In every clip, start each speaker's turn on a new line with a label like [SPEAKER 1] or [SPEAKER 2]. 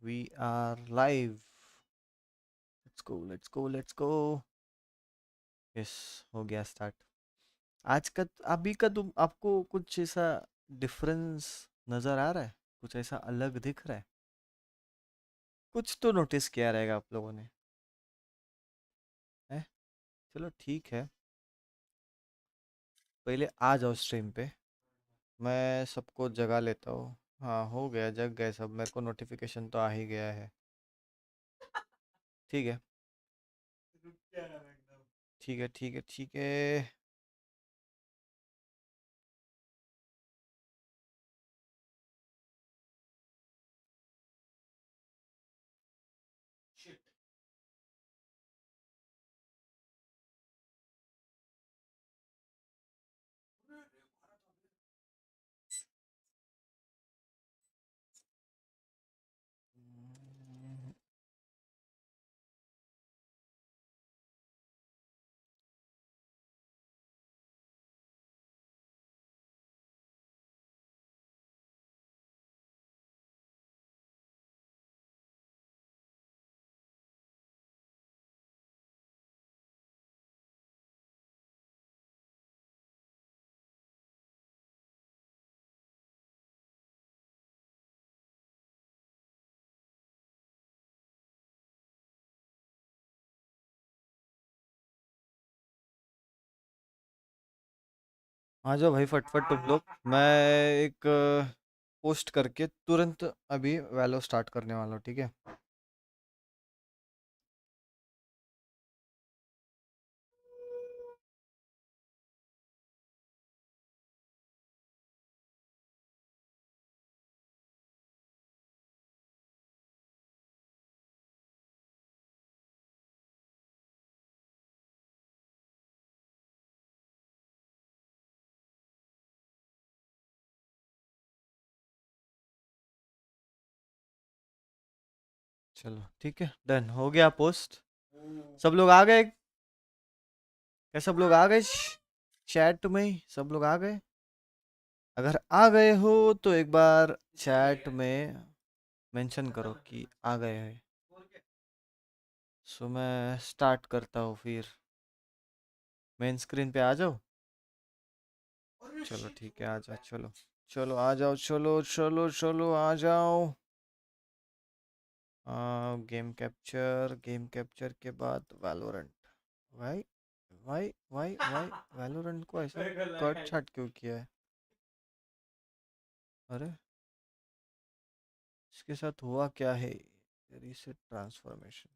[SPEAKER 1] We are live. Let's go, let's go, let's go. Yes, हो गया start. आज का अभी का तुम आपको कुछ ऐसा डिफरेंस नजर आ रहा है? कुछ ऐसा अलग दिख रहा है? कुछ तो नोटिस किया रहेगा आप लोगों ने, है? चलो ठीक है। पहले आ जाओ स्ट्रीम पे, मैं सबको जगा लेता हूँ। हाँ, हो गया, जग गए सब। मेरे को नोटिफिकेशन तो आ ही गया है। ठीक है, ठीक है, ठीक है, ठीक है। आ जाओ भाई, फटफट तुम लोग। मैं एक पोस्ट करके तुरंत अभी वैलो स्टार्ट करने वाला हूँ, ठीक है? चलो ठीक है, डन हो गया पोस्ट। सब लोग आ गए? क्या सब लोग आ गए? चैट में सब लोग आ गए? अगर आ गए हो तो एक बार चैट में मेंशन करो कि आ गए हैं। सो मैं स्टार्ट करता हूँ फिर। मेन स्क्रीन पे आ जाओ। चलो ठीक है, आ जाओ। चलो चलो आ जाओ, चलो चलो चलो आ जाओ। गेम कैप्चर के बाद वैलोरेंट। भाई भाई भाई भाई, वैलोरेंट को ऐसा कट छाट क्यों किया है? अरे, इसके साथ हुआ क्या है? Reset transformation.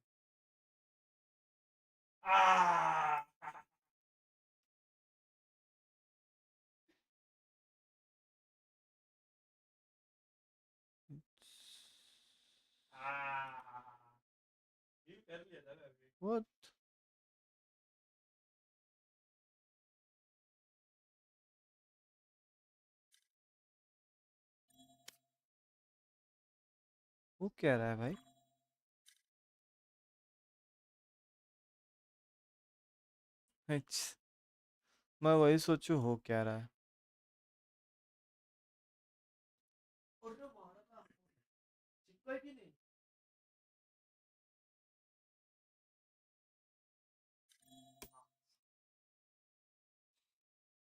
[SPEAKER 1] What? वो क्या रहा है भाई? मैं वही सोचू हो क्या रहा है।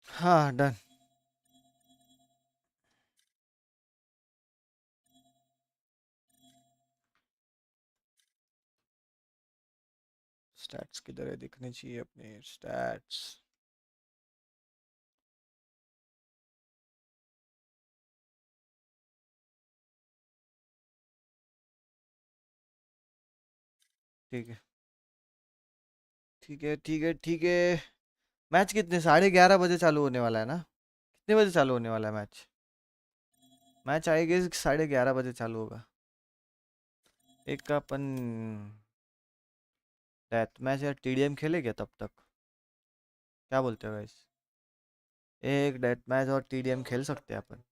[SPEAKER 1] हाँ, डन। स्टैट्स किधर है? दिखने चाहिए अपने स्टैट्स। ठीक है, ठीक है, ठीक है, ठीक है। मैच कितने? 11:30 बजे चालू होने वाला है ना? कितने बजे चालू होने वाला है मैच? मैच आएगा 11:30 बजे चालू होगा। एक का अपन डेथ मैच या टीडीएम खेलेंगे तब तक? क्या बोलते हो गाइस? एक डेथ मैच और टीडीएम खेल सकते हैं अपन?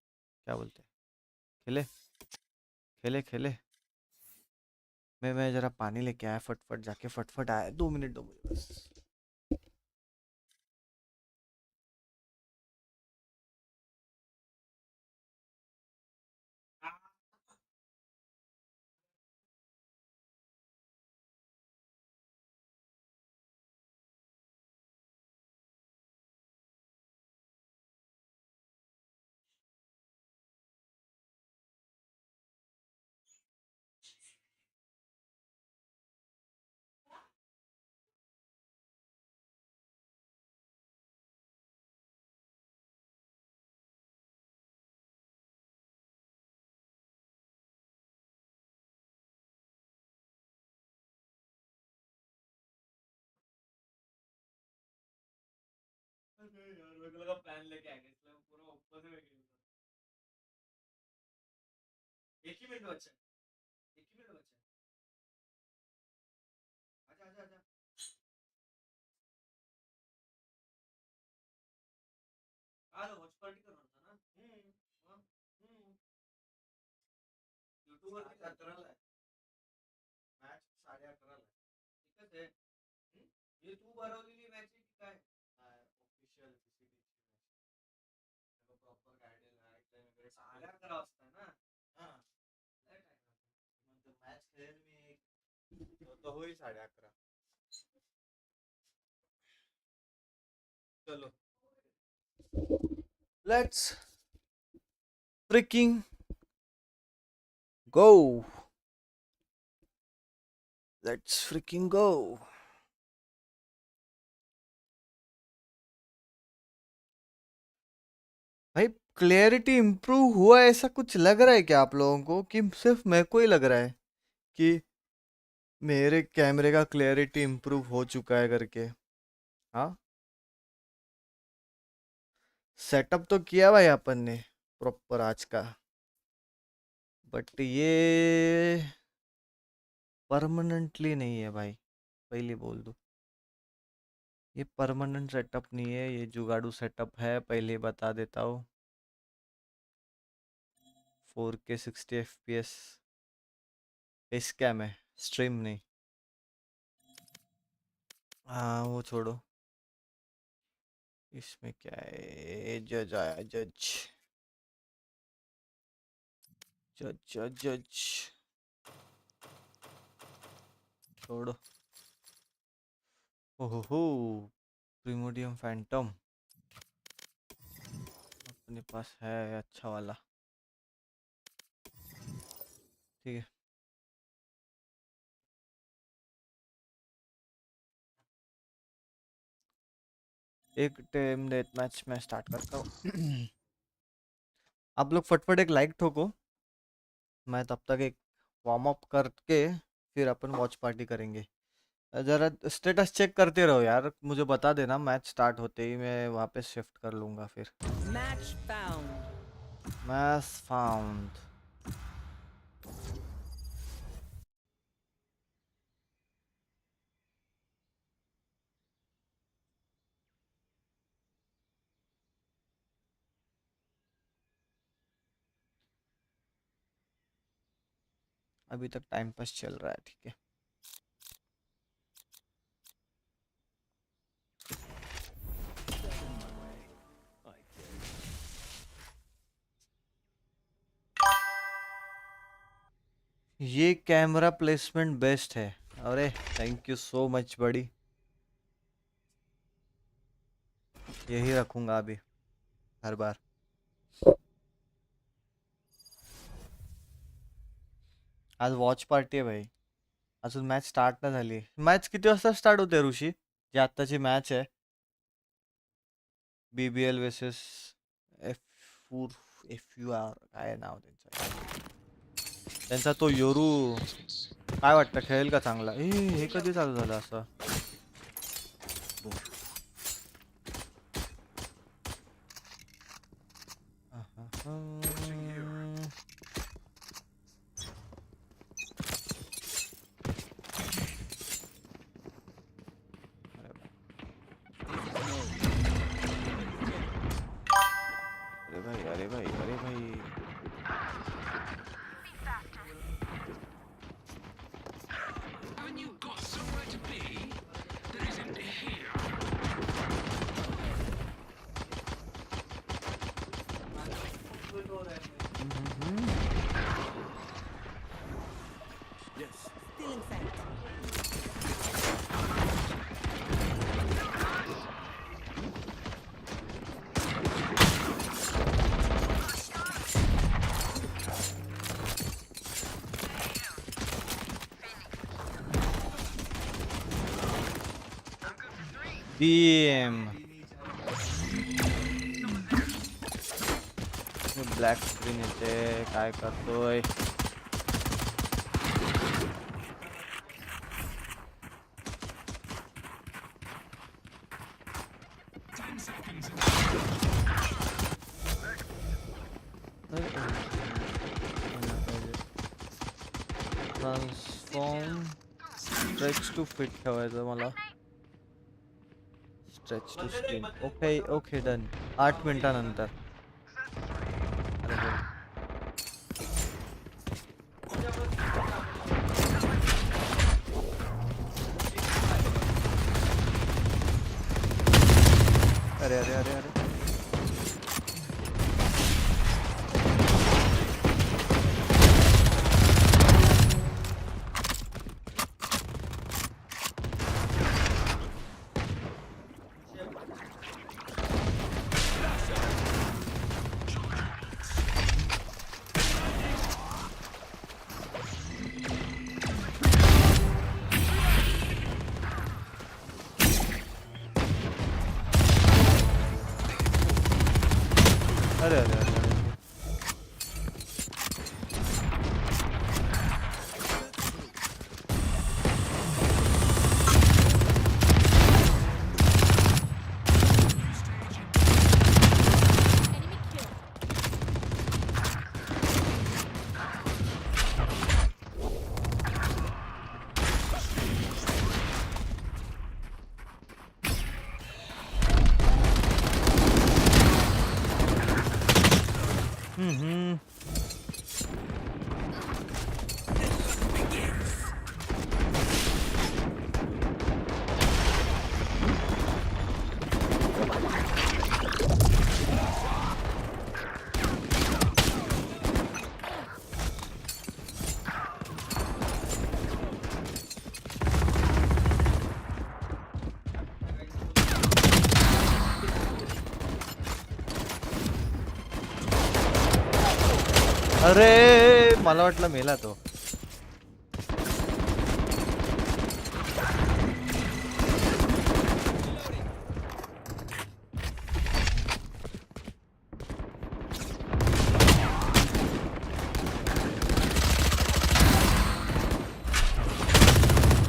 [SPEAKER 1] क्या बोलते हैं? खेले? खेले खेले। मैं जरा पानी लेके आया, फटफट जाके फटफट आया। 2 मिनट दो मुझे बस। यार मेरे को लगा प्लान लेके आएंगे इसलिए मैं पूरा ऊपर से मैं खेल रहा हूँ। एक ही मिनट बचा है, एक ही मिनट बचा है। आजा आजा आजा। आ लो वॉच पार्टी करना था ना। हाँ, यूट्यूबर की 11 ला है मॅच 11:30 ला एकच आहे. हे तू भरवलेली मॅच आहे की काय? Official VCT match proper guideline वगैरे 11:30 वाजता ना. हा लय टाइम म्हणजे मॅच खेळेल मी तो होईल 11:30. चलो let's freaking go. Let's freaking go. भाई क्लियरिटी इंप्रूव हुआ है ऐसा कुछ लग रहा है क्या आप लोगों को कि सिर्फ मेरे को ही लग रहा है कि मेरे कैमरे का क्लियरिटी इंप्रूव हो चुका है करके? हाँ, सेटअप तो किया भाई अपन ने प्रॉपर आज का, बट ये परमानेंटली नहीं है भाई, पहले बोल दूं। ये परमानेंट सेटअप नहीं है, ये जुगाड़ू सेटअप है, पहले बता देता हूँ। 4K 60 FPS स्कैम है, स्ट्रीम नहीं। हाँ वो छोड़ो, इसमें क्या है? जज आया, जज जज जज जज छोड़ो। ओहो, प्रीमोडियम फैंटम अपने पास है अच्छा वाला, ठीक है। एक टीम डेथ मैच में स्टार्ट करता हूँ। आप लोग फटफट एक लाइक ठोको, मैं तब तक एक वार्म अप करके फिर अपन वॉच पार्टी करेंगे। जरा स्टेटस चेक करते रहो यार, मुझे बता देना मैच स्टार्ट होते ही, मैं वहाँ पे शिफ्ट कर लूँगा फिर। Match found. अभी तक टाइम पास चल रहा है, ठीक है। ये कैमरा प्लेसमेंट बेस्ट है। अरे थैंक यू सो मच बड़ी, यही रखूंगा अभी हर बार। आज वॉच पार्टी आहे भाई, अजून मॅच स्टार्ट नाही झाली। मॅच किती वाजता स्टार्ट होते ऋषी? जी आत्ताची मॅच आहे BBL वर्सेस FUR, काय नाव त्यांचं, त्यांचा तो योरू, काय वाटतं खेळेल का चांगला? हे कधी चालू झालं असं? अरे भाई अरे भाई अरे भाई, डीएम ब्लॅक स्क्रीन येते, काय करतोय? ट्रान्सफॉर्म स्ट्रेच टू फिट ठेवायचं मला. Stretch to screen. Okay okay done. 8 मिनिटानंतर. अरे बोल. अरे अरे अरे अरे अरे अरे अरे अरे हम्म. अरे मला वाटलं मेला तो.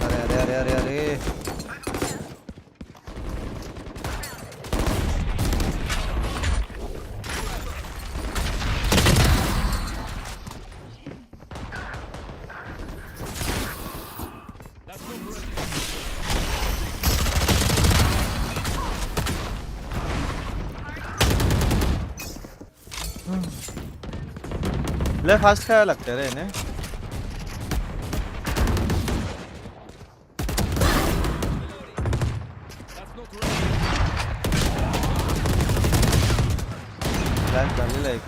[SPEAKER 1] अरे अरे अरे अरे अरे लय फास्ट खेळायला लागतं रे ने. ब्लॅक झालेला एक.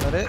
[SPEAKER 1] अरे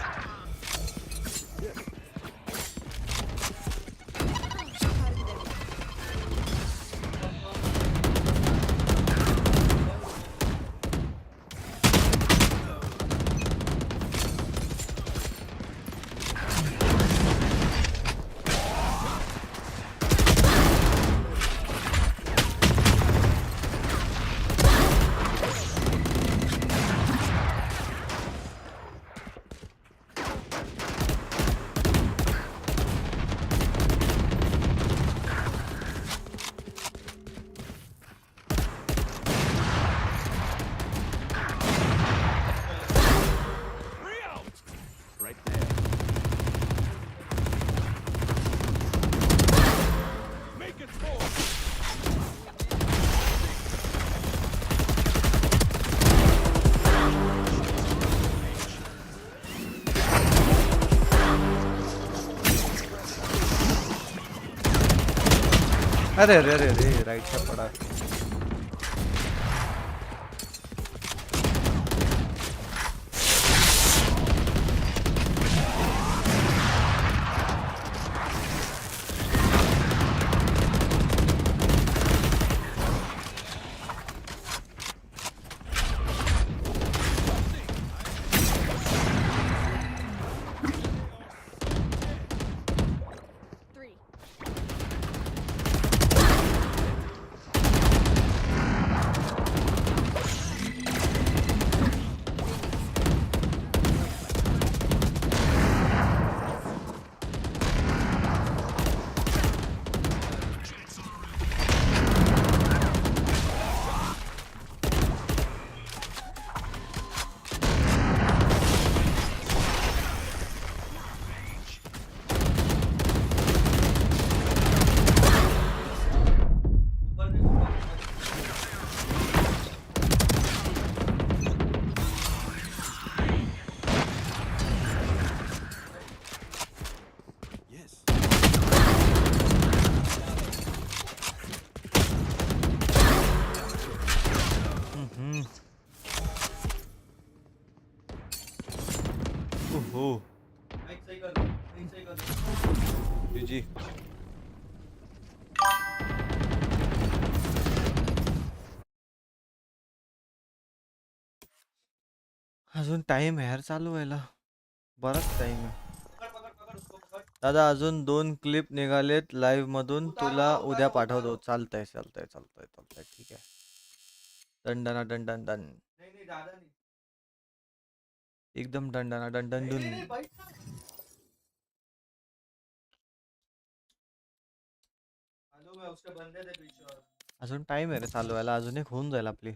[SPEAKER 1] अरे अरे अरे अरे राइट से पड़ा. ओहो जी. अजून टाइम आहे यार चालू व्हायला. बराच टाइम आहे. दादा अजून 2 क्लिप निघालेत लाईव्ह मधून तुला उद्या पाठवतो. चालतंय चालतंय चालतंय चालतंय ठीक आहे. डन डना डन डन डन. एकदम डन डना डन डन डन. अजून टाइम आहे रे चालू व्हायला. अजून एक होऊन जाईल आपली.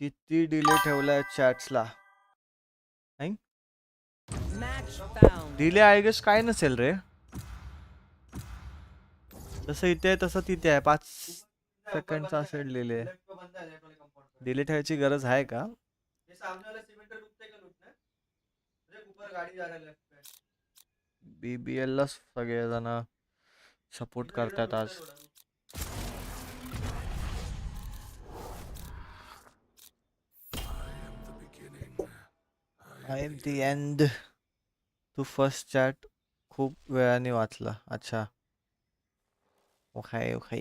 [SPEAKER 1] किती डिले ठेवलाय चॅट्सला. डिले आय गेस काय नसेल रे. जसं इथे आहे तसं तिथे आहे. 5 सेकंडचा असेल डिले. डिले ठेवायची गरज आहे का. BBL ला सगळेजण सपोर्ट करतात आज. I am the end. तू फर्स्ट चॅट खूप वेळाने वाचला. अच्छा ओके ओके.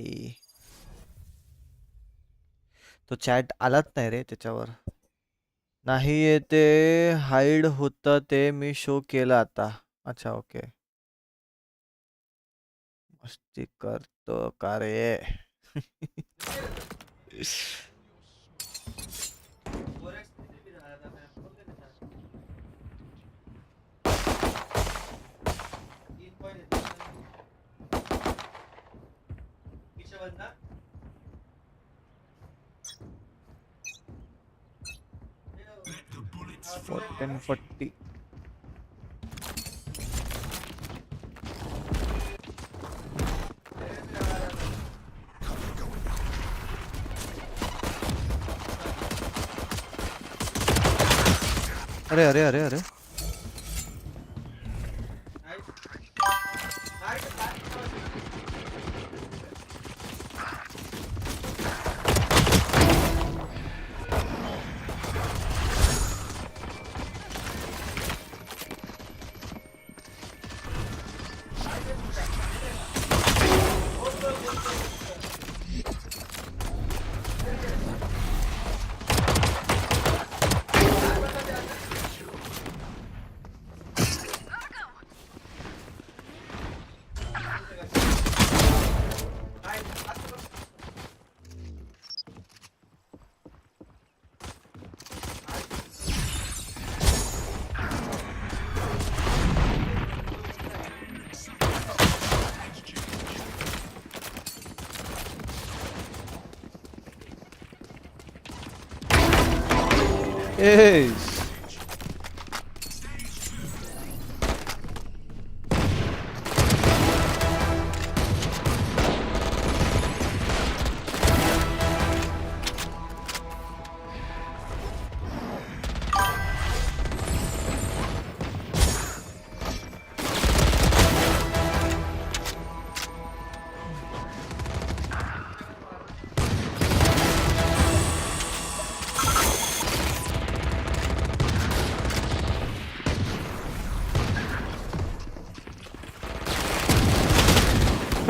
[SPEAKER 1] तो चॅट आलाच नाही रे त्याच्यावर. नाही येते हाईड होतं ते मी शो केलं आता. अच्छा ओके. मस्ती करतो का रे. For 1040. अरे अरे अरे अरे. Yes.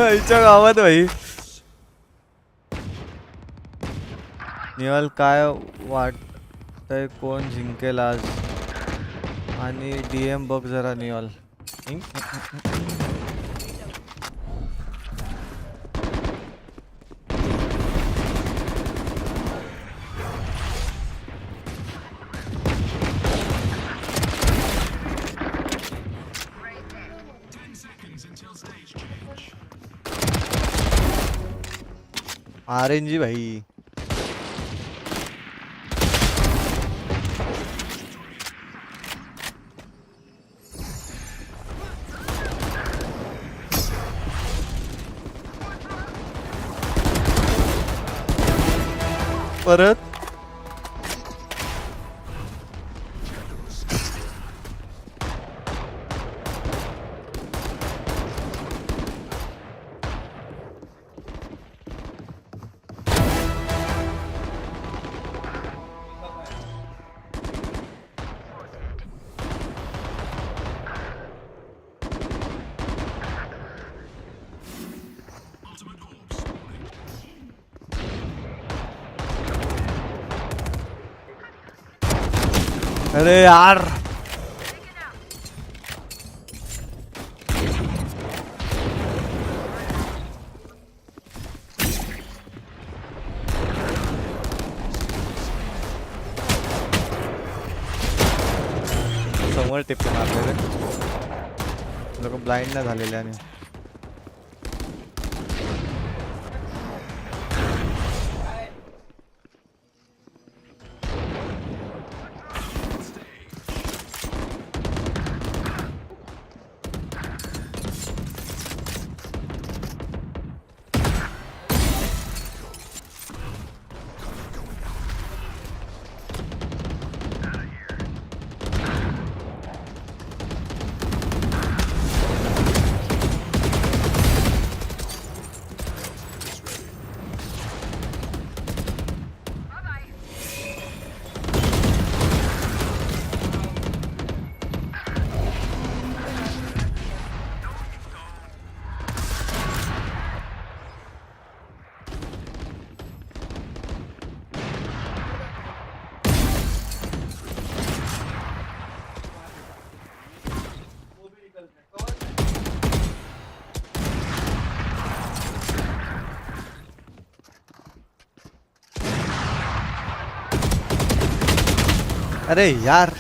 [SPEAKER 1] आईच्या गावात भाई. निहाल काय वाटतंय कोण जिंकेल आज? आणि DM बघ जरा निहाल. RNG भाई. परत अरे यार समोर टिप्पी मारले रे लोक ब्लाइंड नाही झालेले. आणि अरे यार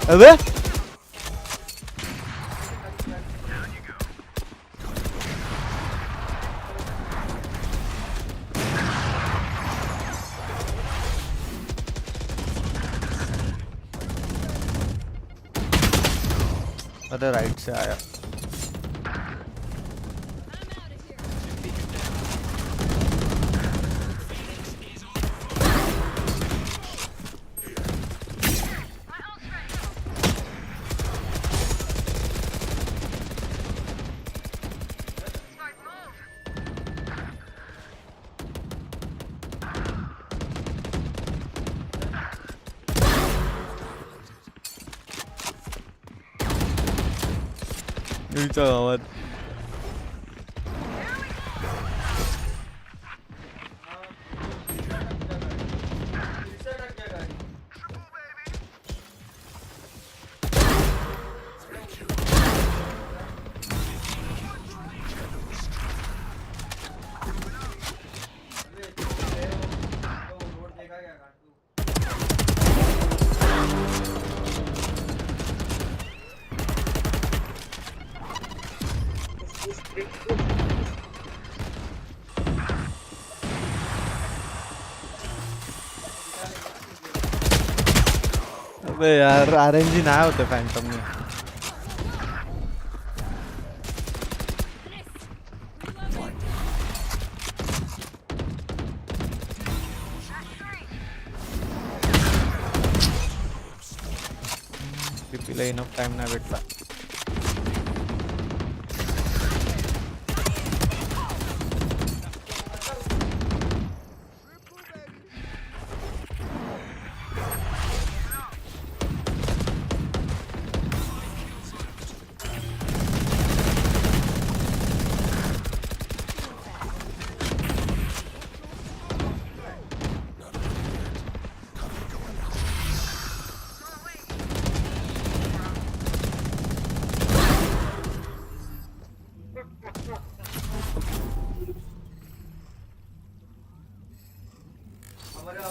[SPEAKER 1] अबे अरे राइट से आया. तुमच्या गावात अबे यार आरएनजी नाही होते फॅन्टम में पीपीला इनफ टाइम नाही भेटला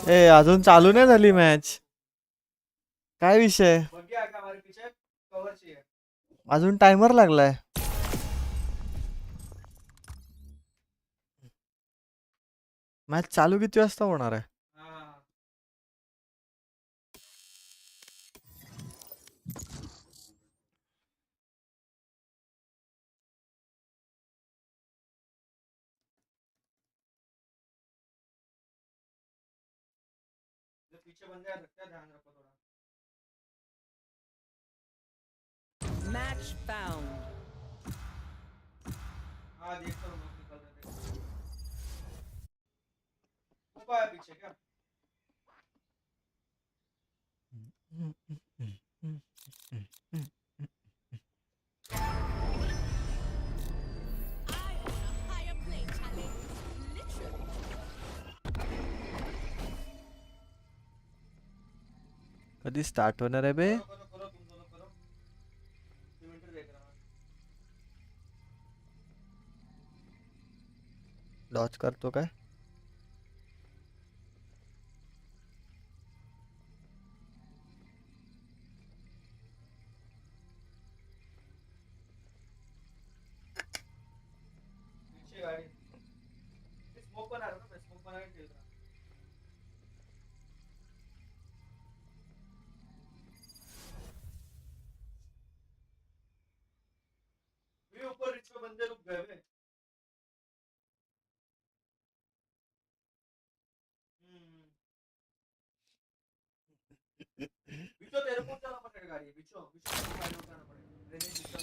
[SPEAKER 1] ए अजून चालू नाही झाली मॅच काय विषय अजून टाइमर लागलाय मॅच चालू किती वाजता होणार आहे पीछे बंदे आ सकते हैं ध्यान रखो थोड़ा
[SPEAKER 2] Match found.
[SPEAKER 1] हाँ देखता हूँ लोग निकल रहे थे ऊपर है पीछे क्या कधी स्टार्ट होणार आहे बे लॉन्च करतो काय स्मोक बना रहा ना स्मोक बना के खेल रहा भी ऊपर रिच पे बंदे रुक गए बे बिचो तेरे को चलाना पड़ेगा गाड़ी बिचो बिचो को गाड़ी उठाना पड़ेगा ड्रेनेज बिचो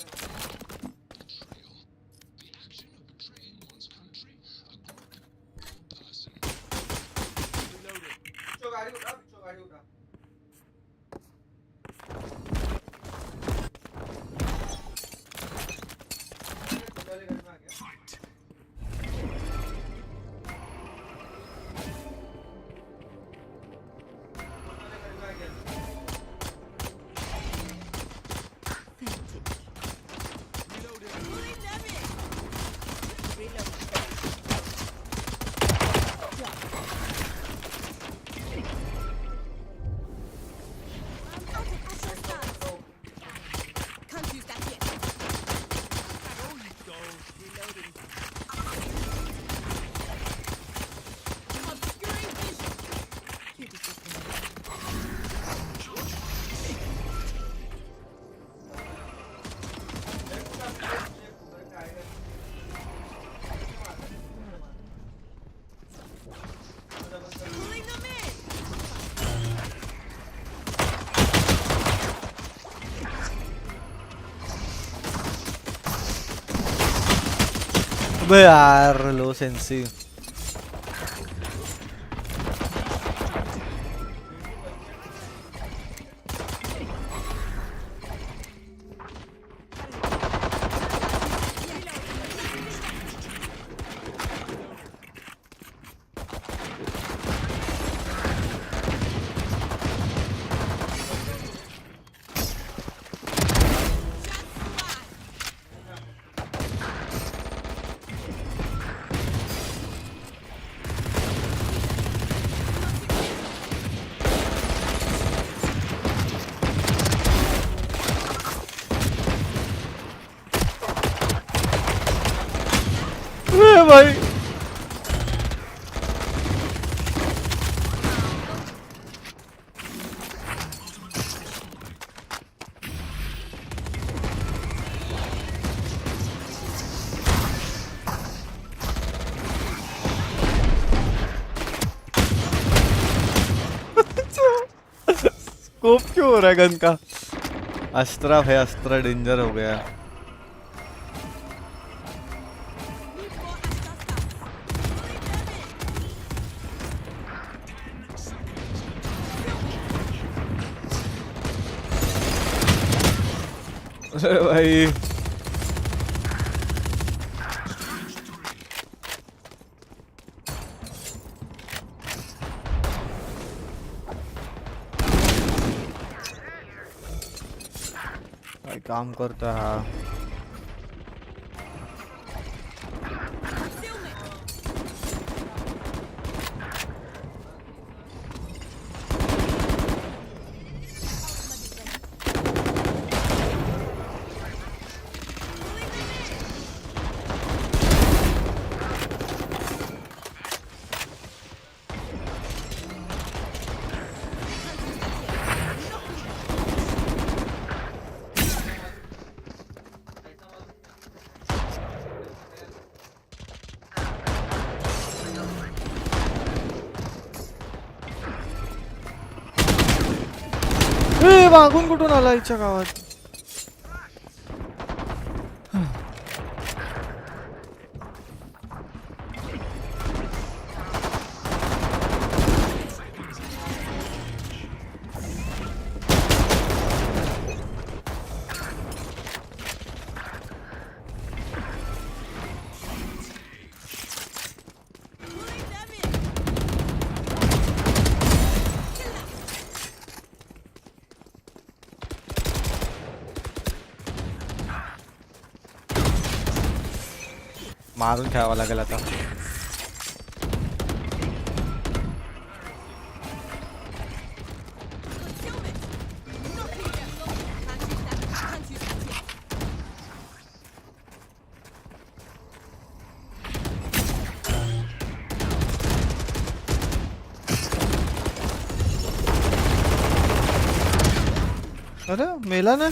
[SPEAKER 1] बिचो गाड़ी उठा बिचो गाड़ी उठा वाले घर में आ गया अबे यार लो सेंसी स्कोप क्यों हो रहा है गन का? अस्त्रा है, अस्त्रा डेंजर हो गया। अरे भाई भाई काम करता है। मागून कुठून आला हिच्या गावात? मारून ठेवावं लागेल आता. अरे मेला ना.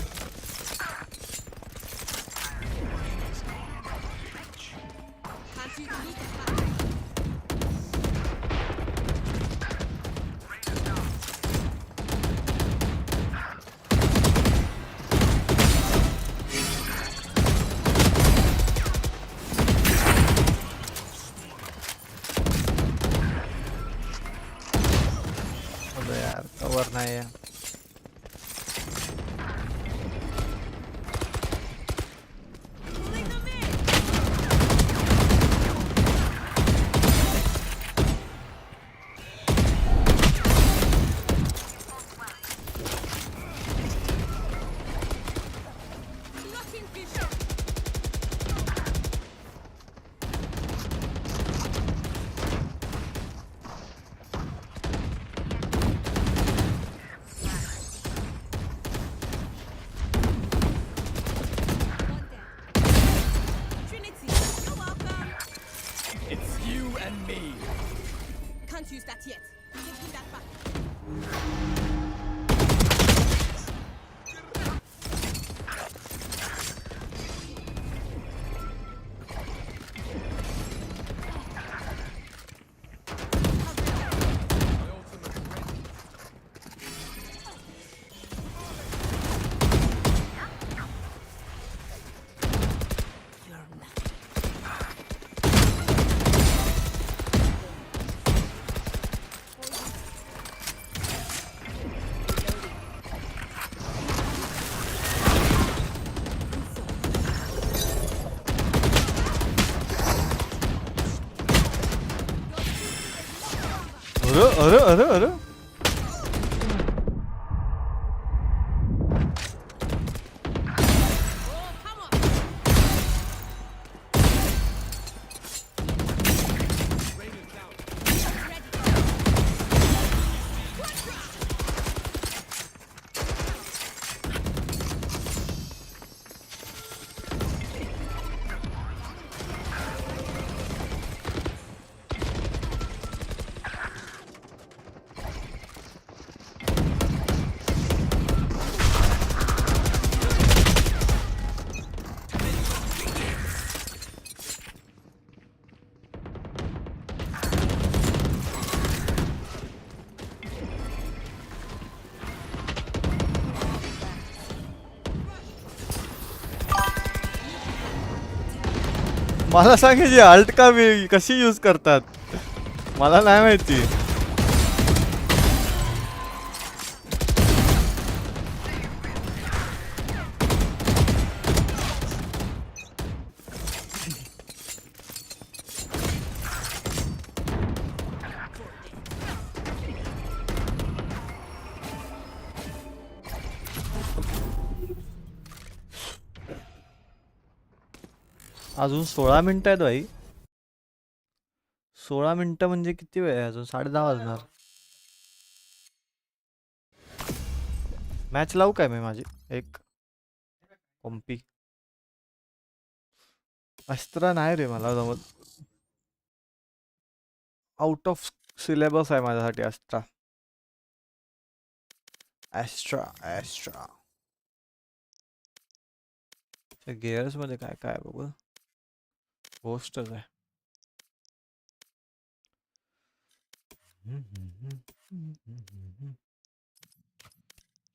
[SPEAKER 1] अबे यार कवर नाही आहे.
[SPEAKER 2] Use that yet. Taking that back.
[SPEAKER 1] अरे मला सांगायची अल्ट का कशी यूज करतात मला नाही माहिती. अजून 16 मिनिटं आहेत भाई. 16 मिनिटं म्हणजे किती वेळ आहे अजून 10:30 वाजणार. मॅच लावू काय मी माझी एक कॉम्पी. अस्त्र नाही रे मला जमत. आउट ऑफ सिलेबस आहे माझ्यासाठी अस्त्र. ॲस्ट्रा ॲस्ट्रा गेअर्स मध्ये काय काय आहे बघू. गोष्टच आहे.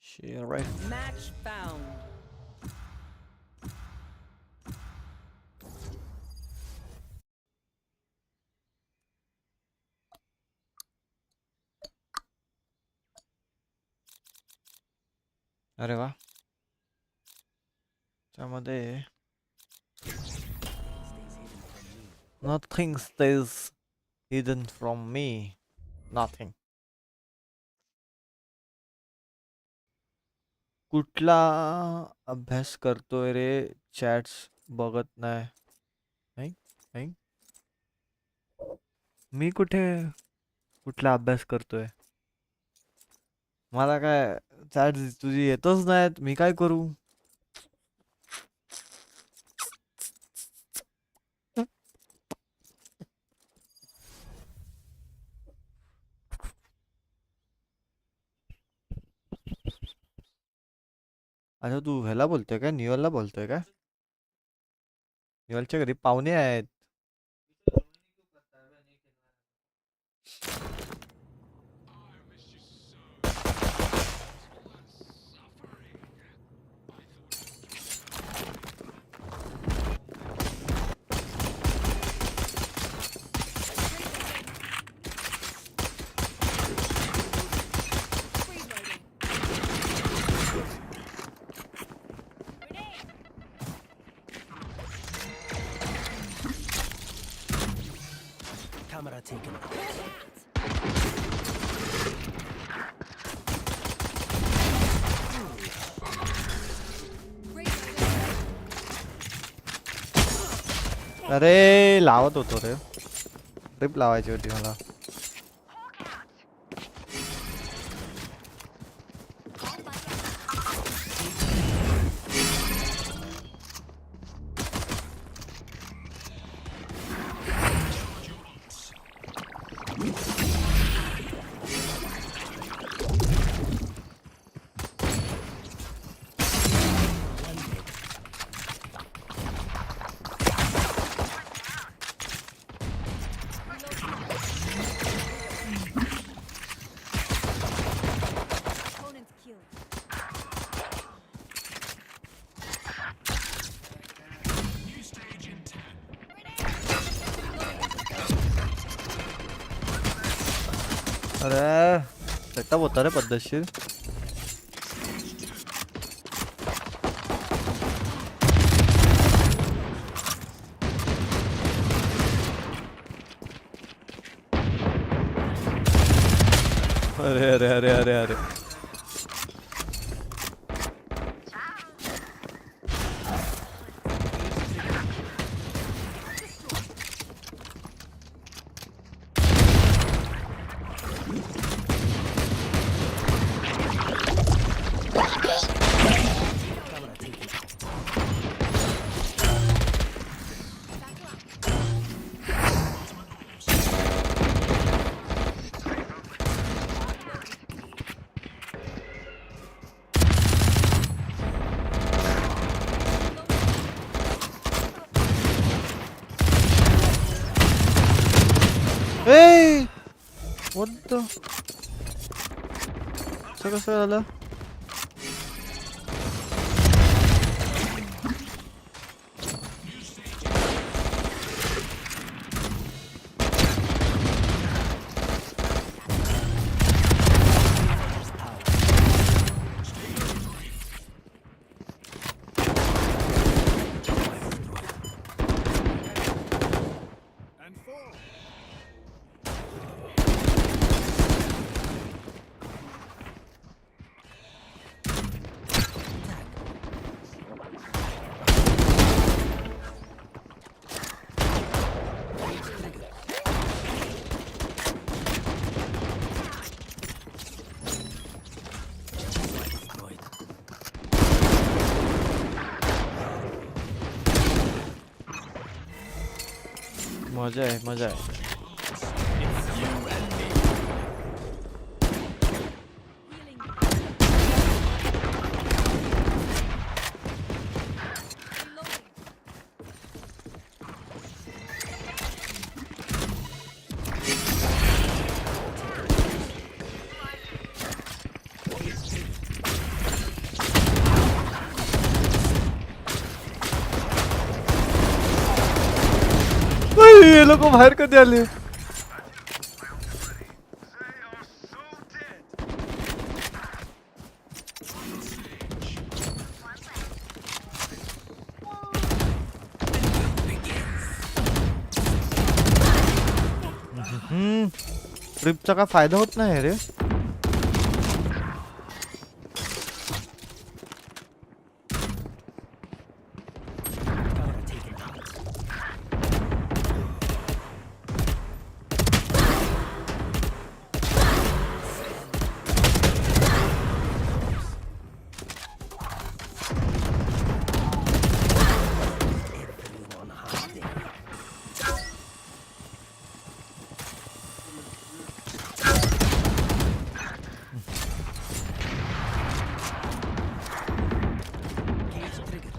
[SPEAKER 1] Share right.
[SPEAKER 2] Match found.
[SPEAKER 1] अरे वा. त्यामध्ये nothing stays hidden from me. Nothing. कुठला अभ्यास करतोय रे. चॅट्स बघत नाही. नाही नाही मी कुठला अभ्यास करतोय. मला काय चॅट्स तुझी येतच नाहीत मी काय करू. अच्छा तू ह्याला बोलतोय काय निवलला बोलतोय काय. निवलच्या घरी पाहुणे आहेत.
[SPEAKER 3] Camera taken.
[SPEAKER 1] अरे लावत होतो रे. ट्रिप लावायची होती मला.
[SPEAKER 2] Opponent killed.
[SPEAKER 1] अरे सेटअप होता रे पद्धतशीर. अरे अरे अरे अरे अरे
[SPEAKER 3] Camera taken.
[SPEAKER 1] A what the कसं झालं. मजा आहे मजा आहे. ये लोक बाहेर कधी आले? ट्रिपचा काय फायदा होत नाही रे.
[SPEAKER 3] Camera taken out. Everyone hiding. Cage triggered.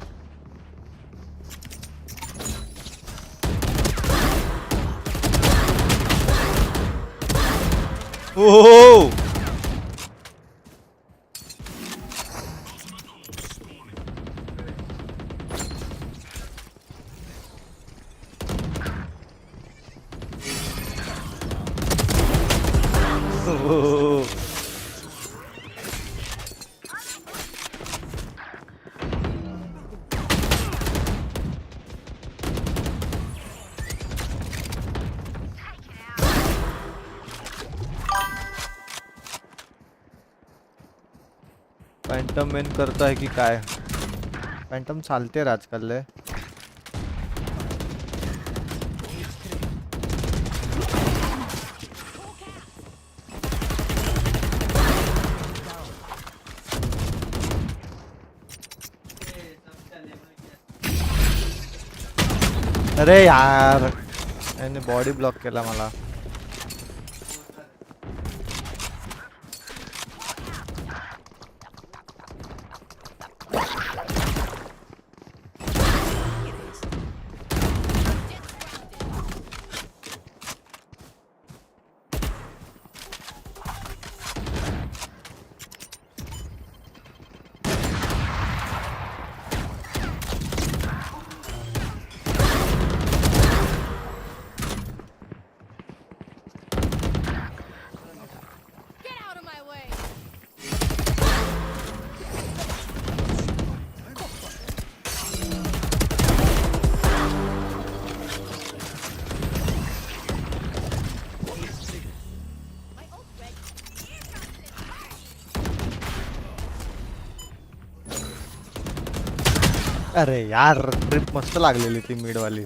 [SPEAKER 1] ओ फॅन्टम मेन करतोय की काय? फॅन्टम चालते रे आजकाल लय. अरे यार याने बॉडी ब्लॉक केला मला.
[SPEAKER 2] Get out of my way. My ult ready.
[SPEAKER 1] अरे यार ट्रिप मस्त लागलेली ती मिड वाली.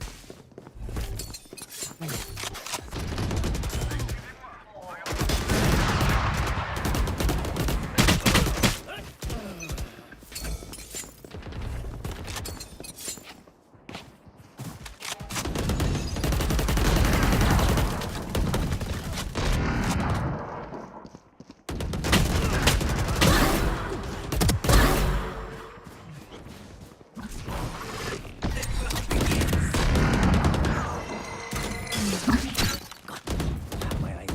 [SPEAKER 3] My eyes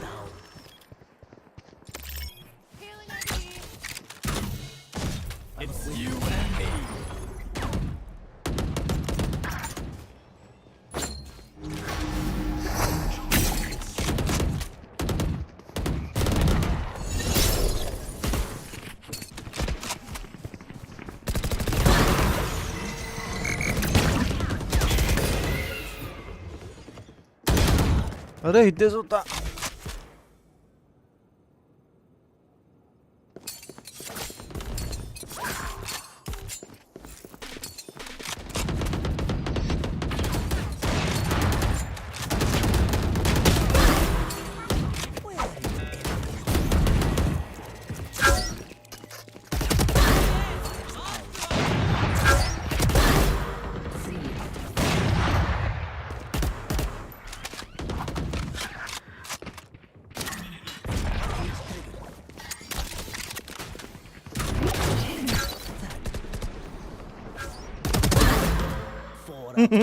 [SPEAKER 3] down.
[SPEAKER 2] Healing ID.
[SPEAKER 3] It's you and me.
[SPEAKER 1] अरे इथेच होता.
[SPEAKER 3] 4 out of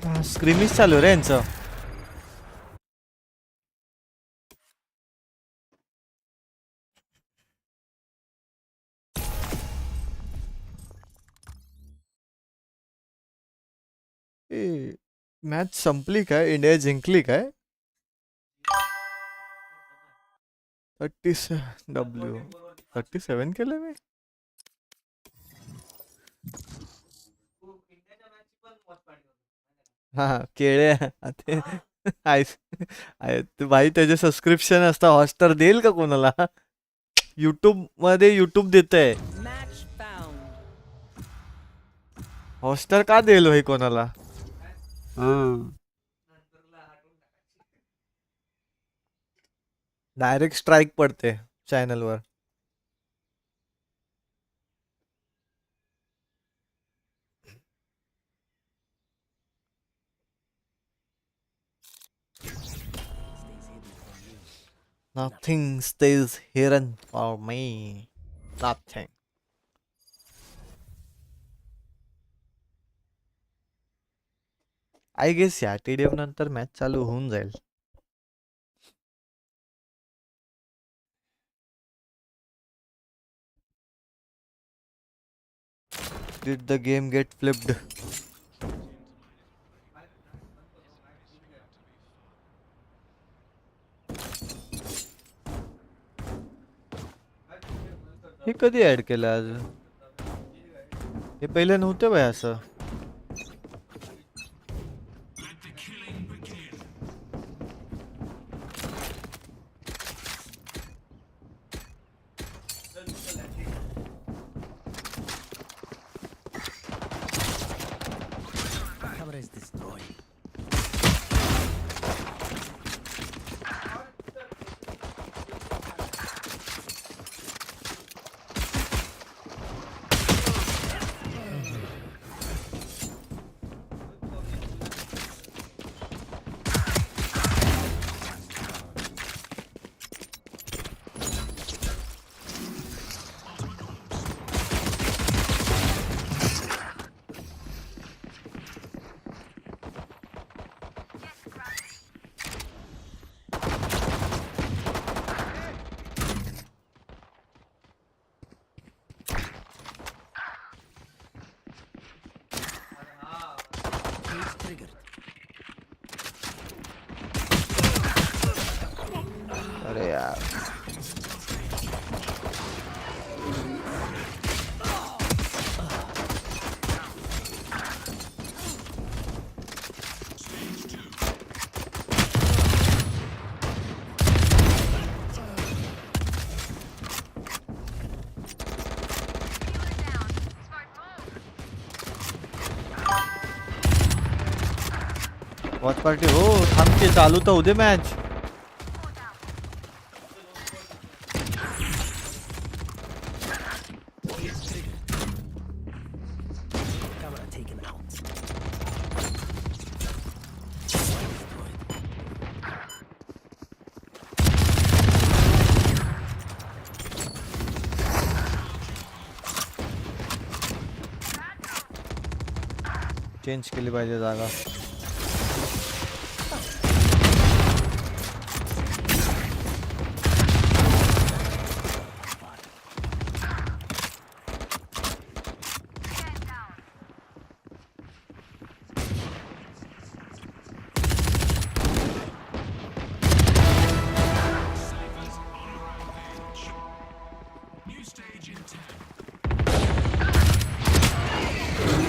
[SPEAKER 3] 5.
[SPEAKER 1] स्क्रीमिश चालू आहे रे यांचं. मॅच संपली काय? इंडिया जिंकली काय? 37 केलं मी. हा केळे ते भाई त्याचे सबस्क्रिप्शन असतं. हॉटस्टार देईल का कोणाला? युट्यूब मध्ये युट्यूब देत आहे.
[SPEAKER 2] Match found.
[SPEAKER 1] हॉटस्टार का देईल भाई कोणाला? डायरेक्ट स्ट्राईक पडते चॅनलवर. Nothing stays hidden for me. Nothing. I guess या TDM नंतर मॅच चालू होऊन जाईल. Did the game get flipped? हे कधी ऍड केलं आज? हे पहिले नव्हते बाय असं.
[SPEAKER 3] Camera is destroyed. Cage triggered.
[SPEAKER 1] अरे यार. वॉच पार्टी हो. थांब की चालू तर होऊ दे match.
[SPEAKER 3] Camera taken out.
[SPEAKER 1] Change केली पाहिजे जागा.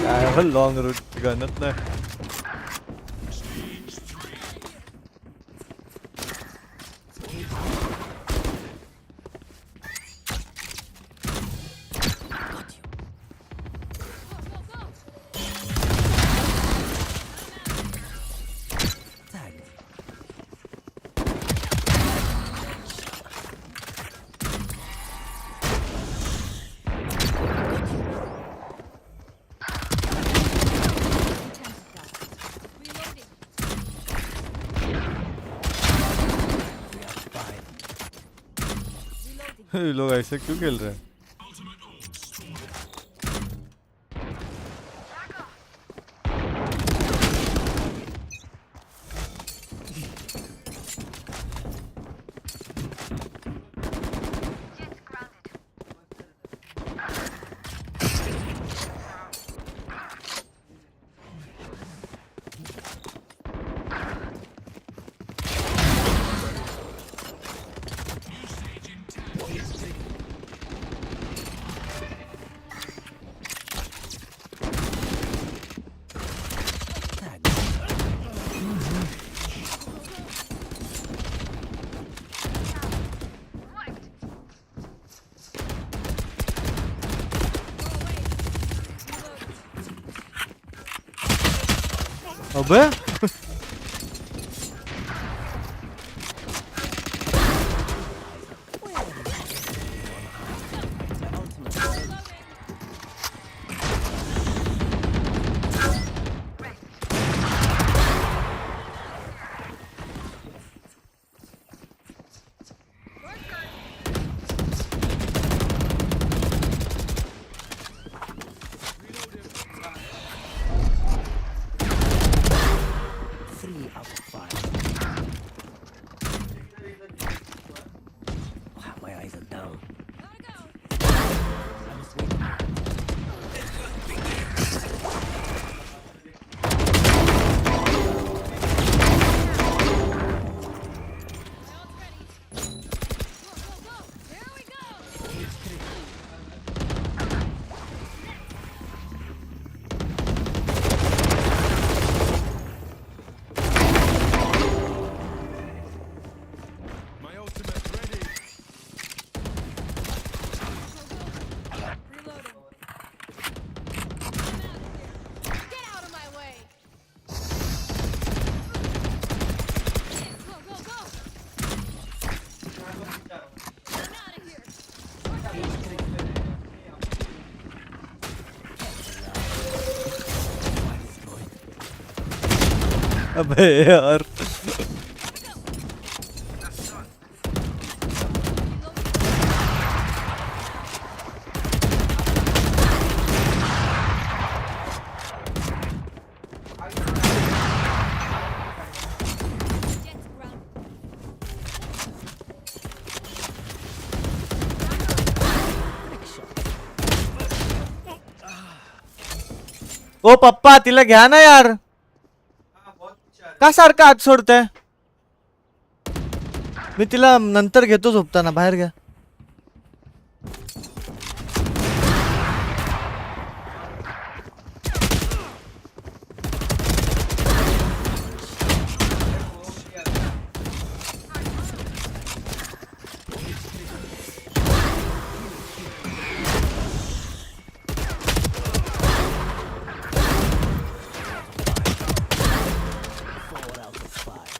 [SPEAKER 1] काय लॉंग रूट गणत नाही.
[SPEAKER 3] Tag.
[SPEAKER 2] Reloading.
[SPEAKER 3] 3 out of 5.
[SPEAKER 2] Reloading.
[SPEAKER 1] ये लोग ऐसे क्यों खेल रहे हैं? अबे
[SPEAKER 3] My ultimate is ready. Three out of five. Wow, my eyes are down. I was waiting.
[SPEAKER 4] My ultimate ready.
[SPEAKER 2] Reloading. Get out of my way. Go, go, go. Get out of here.
[SPEAKER 1] अबे यार
[SPEAKER 2] Jets ground.
[SPEAKER 1] ओ पप्पा तिला घ्या ना यार का सारखं आत सोडतंय मी तिला नंतर घेतो झोपताना बाहेर घ्या
[SPEAKER 3] Four out of five.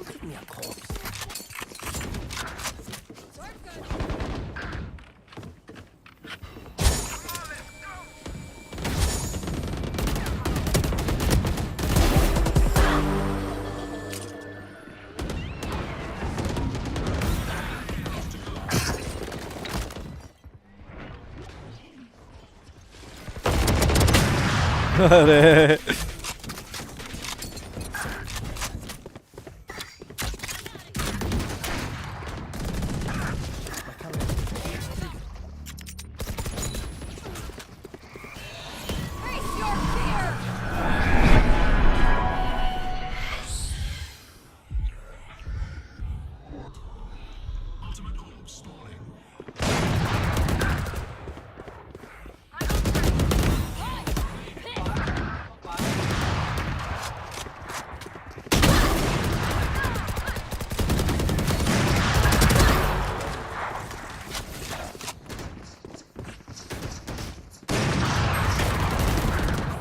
[SPEAKER 3] Give me a corpse.
[SPEAKER 1] अरे
[SPEAKER 3] My camera is triggered.
[SPEAKER 2] Face your fear.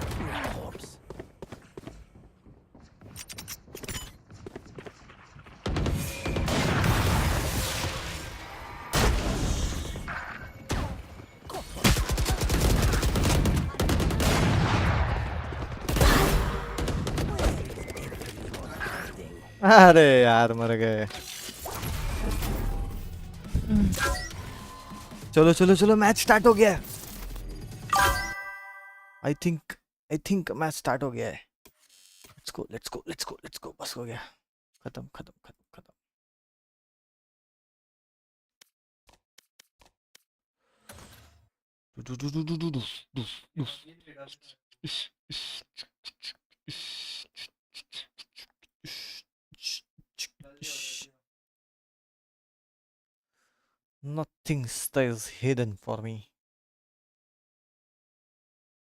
[SPEAKER 3] Give me a corpse.
[SPEAKER 1] अरे यार मर गए चलो चलो चलो मैच स्टार्ट हो गया है आई थिंक मैच स्टार्ट हो गया है let's go let's go let's go let's गो बस हो गया खत्म खत्म खत्म खत्म Nothing stays hidden for me.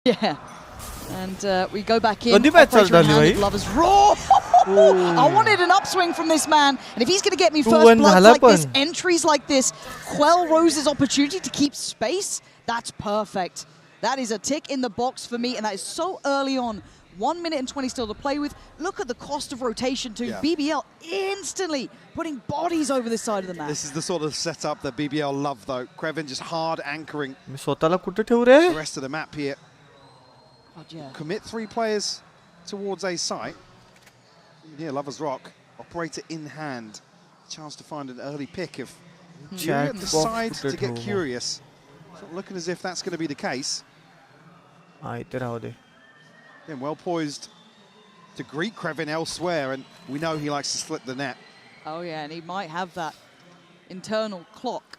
[SPEAKER 5] Yeah. And we go back in.
[SPEAKER 1] कधी match
[SPEAKER 5] Operator in
[SPEAKER 1] चालू
[SPEAKER 5] hand,
[SPEAKER 1] झाली
[SPEAKER 5] Lovers raw. I wanted an upswing from this man, and if he's going to get me
[SPEAKER 1] 2-1
[SPEAKER 5] first bloods
[SPEAKER 1] झाला
[SPEAKER 5] like this,
[SPEAKER 1] पण.
[SPEAKER 5] entries like this, quell Rose's opportunity to keep space, that's perfect. That is a tick in the box for me, and that is so early on. 1 minute and 20 still to play with. Look at the cost of rotation too.
[SPEAKER 6] Yeah.
[SPEAKER 5] BBL instantly putting bodies over this side of the map.
[SPEAKER 6] This is the sort of setup that BBL love, though. Krevin just hard anchoring
[SPEAKER 1] मी स्वतःला कुठे ठेवू रे?
[SPEAKER 6] the rest of the map here.
[SPEAKER 5] God, yeah.
[SPEAKER 6] Commit 3 players towards a site. Here, Lovers Rock, operator in hand. Chance to find an early pick if
[SPEAKER 1] Chat
[SPEAKER 6] Furia decide
[SPEAKER 1] box
[SPEAKER 6] to
[SPEAKER 1] कुठे
[SPEAKER 6] get
[SPEAKER 1] ठेवू?
[SPEAKER 6] curious. It's not looking as if that's going to be the case.
[SPEAKER 1] हा इथे राहू दे.
[SPEAKER 6] Again, well poised to greet Krevin elsewhere, and we know he likes to slip the net.
[SPEAKER 5] Oh yeah, and he might have that internal clock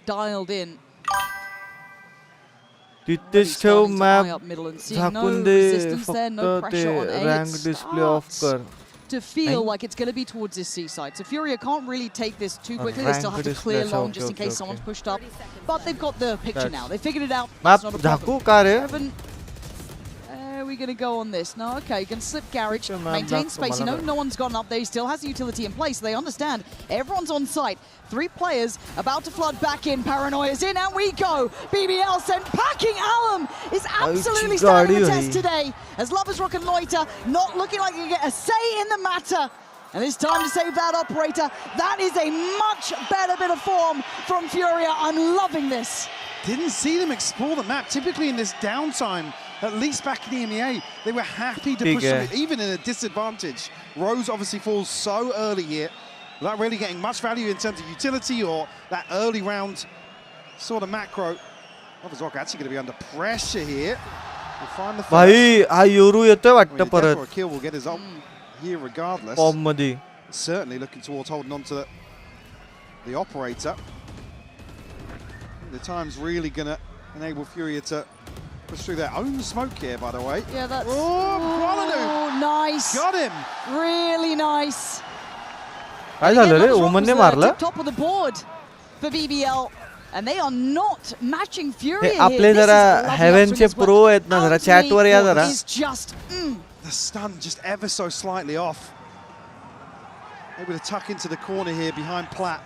[SPEAKER 5] dialed in.
[SPEAKER 1] तिथेच ठेव
[SPEAKER 5] Starting to eye
[SPEAKER 1] map
[SPEAKER 5] up middle and seeing no
[SPEAKER 1] झाकून दे
[SPEAKER 5] resistance there, no
[SPEAKER 1] फक्त ते
[SPEAKER 5] pressure on A.
[SPEAKER 1] Rank
[SPEAKER 5] It
[SPEAKER 1] display of
[SPEAKER 5] starts
[SPEAKER 1] कर.
[SPEAKER 5] to feel like it's going to be towards this seaside. So Furia can't really take this too quickly. They still have to
[SPEAKER 1] Ranked
[SPEAKER 5] clear
[SPEAKER 1] is
[SPEAKER 5] long
[SPEAKER 1] okay,
[SPEAKER 5] just in
[SPEAKER 1] okay,
[SPEAKER 5] case
[SPEAKER 1] okay.
[SPEAKER 5] someone's pushed up. But they've got the picture
[SPEAKER 1] That's-
[SPEAKER 5] now. They figured it out.
[SPEAKER 1] Map
[SPEAKER 5] It's not a
[SPEAKER 1] Jakhoo
[SPEAKER 5] problem.
[SPEAKER 1] का रे?
[SPEAKER 5] Kevin, are we going to go on this? No, okay, you can slip garage,
[SPEAKER 1] Sure, ma'am,
[SPEAKER 5] maintain
[SPEAKER 1] that's
[SPEAKER 5] space. You know,
[SPEAKER 1] the
[SPEAKER 5] no one's gotten up there. He still has a utility in place. So they understand everyone's on site. 3 players about to flood back in. Paranoia's in, and we go. BBL sent packing. Alum is absolutely standing the test today. As Lovers Rock and Loiter not looking like they get a say in the matter. And it's time to save that operator. That is a much better bit of form from Furia. I'm loving this.
[SPEAKER 6] Didn't see them explore the map. Typically in this downtime, at least back in the EMEA, they were happy to push them, even in a disadvantage. Rose obviously falls so early here, without really getting much value in terms of utility or that early round sort of macro. Lovers Rock actually going to be under pressure here. We'll find the first.
[SPEAKER 1] भाई हा Yoru येतोय
[SPEAKER 6] I mean,
[SPEAKER 1] वाटतं
[SPEAKER 6] a death or
[SPEAKER 1] परत
[SPEAKER 6] a kill will get his ult here regardless.
[SPEAKER 1] Form मध्ये.
[SPEAKER 6] Certainly looking towards holding on to the operator. The time's really going to enable Furia to push through their own smoke here, by the way.
[SPEAKER 5] Yeah, that's...
[SPEAKER 6] Oh, Qualadu!
[SPEAKER 5] Oh, nice.
[SPEAKER 6] Got him!
[SPEAKER 5] Really nice.
[SPEAKER 1] काय झालं रे?
[SPEAKER 5] Lovers Rock
[SPEAKER 1] ओमनने
[SPEAKER 5] was,
[SPEAKER 1] मारलं?
[SPEAKER 5] top of the board for BBL. And they are not matching Furia
[SPEAKER 1] हे
[SPEAKER 5] here.
[SPEAKER 1] आपले
[SPEAKER 5] This is
[SPEAKER 1] जरा
[SPEAKER 5] a lovely
[SPEAKER 1] हेव्हनचे
[SPEAKER 5] upswing as well.
[SPEAKER 1] Pro आहेत ना, जरा चॅट वर या जरा.
[SPEAKER 5] Is just
[SPEAKER 6] The stun just ever so slightly off. Able to tuck into the corner here behind Platt.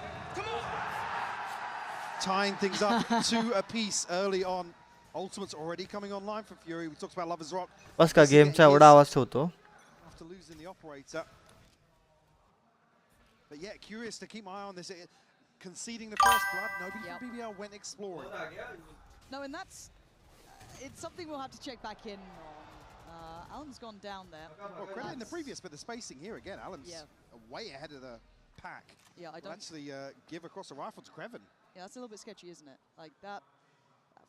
[SPEAKER 6] Tying things up 2 apiece early on. Ultimate's already coming online for Fury. We talked about Lovers Rock.
[SPEAKER 1] बस का गेमचा एवढा आवाज ठेवतो.
[SPEAKER 6] After losing the operator. But yeah, curious to keep my eye on this. Conceding the first blood, nobody from BBL went exploring.
[SPEAKER 5] no, and that's it's something we'll have to check back in on. Alan's gone down there.
[SPEAKER 6] Well, credit in the previous, but the spacing here again, Alan's way ahead of the pack.
[SPEAKER 5] Yeah, I
[SPEAKER 6] Will
[SPEAKER 5] don't.
[SPEAKER 6] actually give across the rifle to Krevin.
[SPEAKER 5] Yeah, that's a little bit sketchy, isn't it? Like that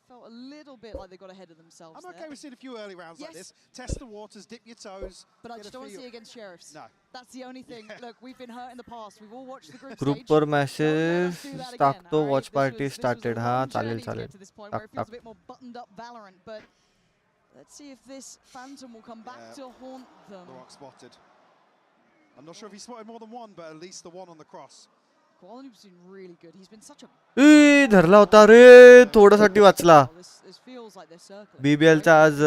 [SPEAKER 5] felt a little bit like they got ahead of themselves.
[SPEAKER 6] I'm okay
[SPEAKER 5] there.
[SPEAKER 6] with seeing a few early rounds like
[SPEAKER 5] Yes.
[SPEAKER 6] this. Test the waters, dip your toes.
[SPEAKER 5] But I
[SPEAKER 6] get
[SPEAKER 5] just
[SPEAKER 6] a
[SPEAKER 5] don't want to
[SPEAKER 6] feel.
[SPEAKER 5] see against Sheriffs.
[SPEAKER 6] No.
[SPEAKER 5] That's the only thing. Look, we've been hurt in the past. We've all watched the group
[SPEAKER 1] group
[SPEAKER 5] stage.
[SPEAKER 1] पर
[SPEAKER 5] Don't let
[SPEAKER 1] message
[SPEAKER 5] us do that again,
[SPEAKER 1] टाकतो.
[SPEAKER 5] all right?
[SPEAKER 1] Watch
[SPEAKER 5] This
[SPEAKER 1] party
[SPEAKER 5] was a
[SPEAKER 1] started.
[SPEAKER 5] long
[SPEAKER 1] हाँ
[SPEAKER 5] journey
[SPEAKER 1] चालेल
[SPEAKER 5] to get
[SPEAKER 1] चालेल.
[SPEAKER 5] to this point where
[SPEAKER 1] टाक
[SPEAKER 5] it feels
[SPEAKER 1] टाक.
[SPEAKER 5] a bit more buttoned up Valorant, but let's see if this Phantom will come back to haunt them.
[SPEAKER 6] The rock spotted. I'm not sure if he spotted more than one, but at least the one on the cross.
[SPEAKER 5] Quality's been really good. He's been such a
[SPEAKER 1] ई धरला होता रे, थोडासाठी वाचला.
[SPEAKER 5] This feels like they're circling.
[SPEAKER 1] BBL चा आज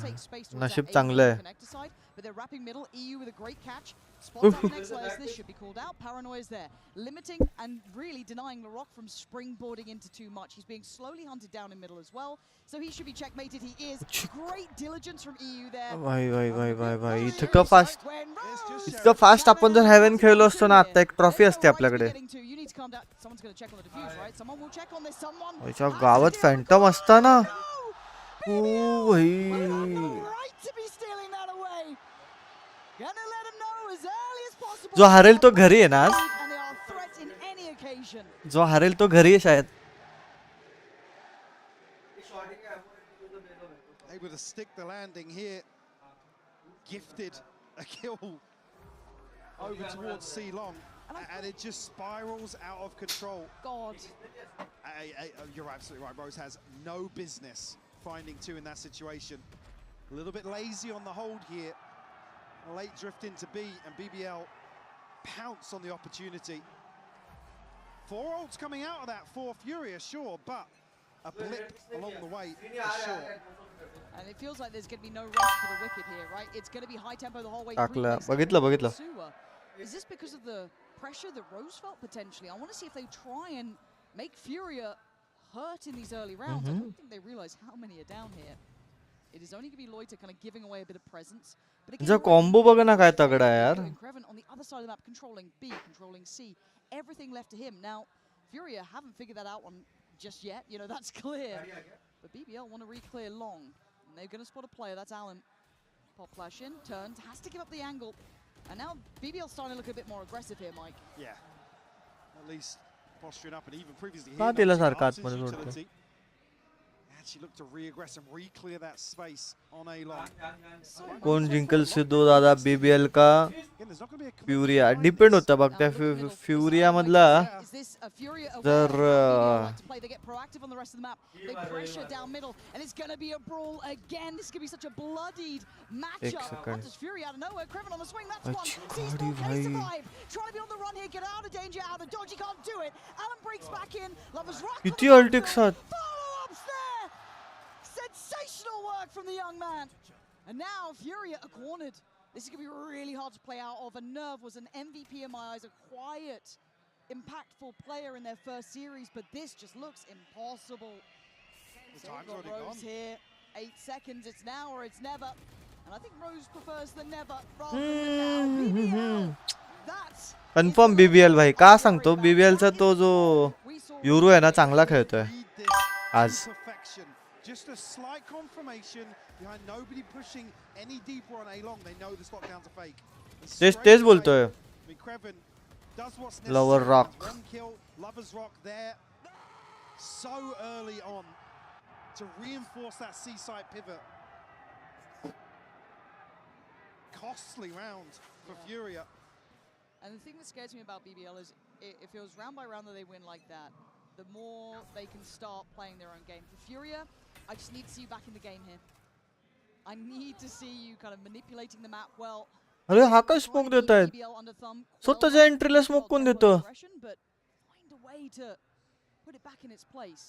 [SPEAKER 5] Take space towards
[SPEAKER 1] नशीब
[SPEAKER 5] that A
[SPEAKER 1] चांगलं आहे.
[SPEAKER 5] connector side, but they're wrapping middle. EU with a great catch. Spots up next layers. This should be called out. Paranoia's there, limiting and really denying the rock from springboarding into too much. He's being slowly hunted down in middle as well, so he should be checkmated. He is. Great diligence from EU there.
[SPEAKER 1] भाई भाई भाई भाई भाई इतकं fast
[SPEAKER 5] When Rose
[SPEAKER 1] इतकं fast आपण जर haven खेळलो असतो ना आता एक ट्रॉफी असते आपल्याकडे.
[SPEAKER 5] You need to calm down. Someone's going to check on the defuse, right? Someone will check on this. Someone.
[SPEAKER 1] याच्या गावात फॅन्टम असताना. ओ भाई.
[SPEAKER 5] Right to be stealing that away. Gonna let him know as early as possible.
[SPEAKER 1] जो हारेल तो घरी आहे ना आज.
[SPEAKER 5] And they are a threat in any occasion.
[SPEAKER 1] जो हारेल तो घरी आहे शायद.
[SPEAKER 6] Able to stick the landing here. Gifted a kill over towards C Long. And it just spirals out of control.
[SPEAKER 5] God.
[SPEAKER 6] You're absolutely right. Rose has no business finding 2 in that situation. A little bit lazy on the hold here. A late drift into B, and BBL pounce on the opportunity. 4 ults coming out of that for FURIA, sure, but a blip along the way for sure.
[SPEAKER 5] And it feels like there's going to be no rest for the Wicked here, right? It's going to be high tempo the whole way through.
[SPEAKER 1] Takla. Bagitla.
[SPEAKER 5] Sewer. Is this because of the pressure that Rose felt potentially? I want to see if they try and make FURIA hurt in these early rounds. I don't think they realize how many are down here. It is only going to be Loiter kind of giving away a bit of presence. But again,
[SPEAKER 1] combo बघा ना काय तगड़ा है यार.
[SPEAKER 5] Creven on the other side of the map, controlling B, controlling C, everything left to him. Now, FURIA haven't figured that out one just yet. You know, that's clear. But BBL want to re-clear long. And they're going to spot a player. That's Alan. Pop flash in, turns, has to give up the angle. And now BBL starting to look a bit more aggressive here, Mike.
[SPEAKER 6] Yeah, at least posturing up, and even previously
[SPEAKER 1] का
[SPEAKER 6] here,
[SPEAKER 1] तिला
[SPEAKER 6] not
[SPEAKER 1] सारखा
[SPEAKER 6] using
[SPEAKER 1] आतमध्ये
[SPEAKER 6] Arsen's
[SPEAKER 1] सोडतो.
[SPEAKER 6] utility. Actually look to re-aggress and re-clear that space on A-Long.
[SPEAKER 1] कोण जिंकल सिद्धू दादा BBL का
[SPEAKER 6] Again, there's not going to be a commitment
[SPEAKER 1] फ्युरिया
[SPEAKER 6] behind
[SPEAKER 1] depend
[SPEAKER 6] this.
[SPEAKER 1] होता बघ त्या फ्युरिया मधला
[SPEAKER 5] Is this a FURIA
[SPEAKER 1] जर
[SPEAKER 5] like to play? They get proactive on the rest of the map. They pressure down middle, and it's going to be a brawl again. This could be such a bloodied matchup.
[SPEAKER 1] second.
[SPEAKER 5] Just FURIA out of nowhere. Creven on the swing. That's one.
[SPEAKER 1] अच्छा,
[SPEAKER 5] Sees
[SPEAKER 1] गाड़ी
[SPEAKER 5] one. Can he
[SPEAKER 1] भाई.
[SPEAKER 5] survive? Trying to be on the run here. Get out of danger. Out of dodge. He can't do it. Alan breaks back in. Lovers rock.
[SPEAKER 1] किती alt एक साथ.
[SPEAKER 5] Follow-ups there. Sensational work from the young man. And now FURIA are cornered. This is going to be really hard to play out of. And Nerve was an MVP in my eyes, a quiet, impactful player in their first series, but this just looks impossible. So
[SPEAKER 6] time's
[SPEAKER 5] we've got
[SPEAKER 6] already
[SPEAKER 5] Rose
[SPEAKER 6] gone.
[SPEAKER 5] here, 8 seconds, it's now or it's never. And I think Rose prefers the never rather than the now. BBL, that's
[SPEAKER 1] confirm BBL भाई का सांगतो BBL चा तो जो euro आहे ना चांगला खेळतोय
[SPEAKER 6] Read this
[SPEAKER 1] आज.
[SPEAKER 6] to perfection. Just a slight confirmation behind nobody pushing any deeper on A-Long. They know this lockdown's a fake. And
[SPEAKER 1] तेच
[SPEAKER 6] straight away,
[SPEAKER 1] बोलतोय.
[SPEAKER 6] I mean, Creven does what's
[SPEAKER 1] Lower
[SPEAKER 6] necessary.
[SPEAKER 1] rock.
[SPEAKER 6] One kill, Lovers Rock there. So early on to reinforce that C-side pivot. Costly round for FURIA.
[SPEAKER 5] And the thing that scares me about BBL is if it was round by round that they win like that, the more they can start playing their own game. For FURIA, I just need to see you back in the game here. I need to see you kind of manipulating the map well.
[SPEAKER 1] अरे हा काय smoke देतायत
[SPEAKER 5] BBL under thumb.
[SPEAKER 1] स्वतःच्या एंट्रीला smoke कोण देतं
[SPEAKER 5] But find a way to put it back in its place.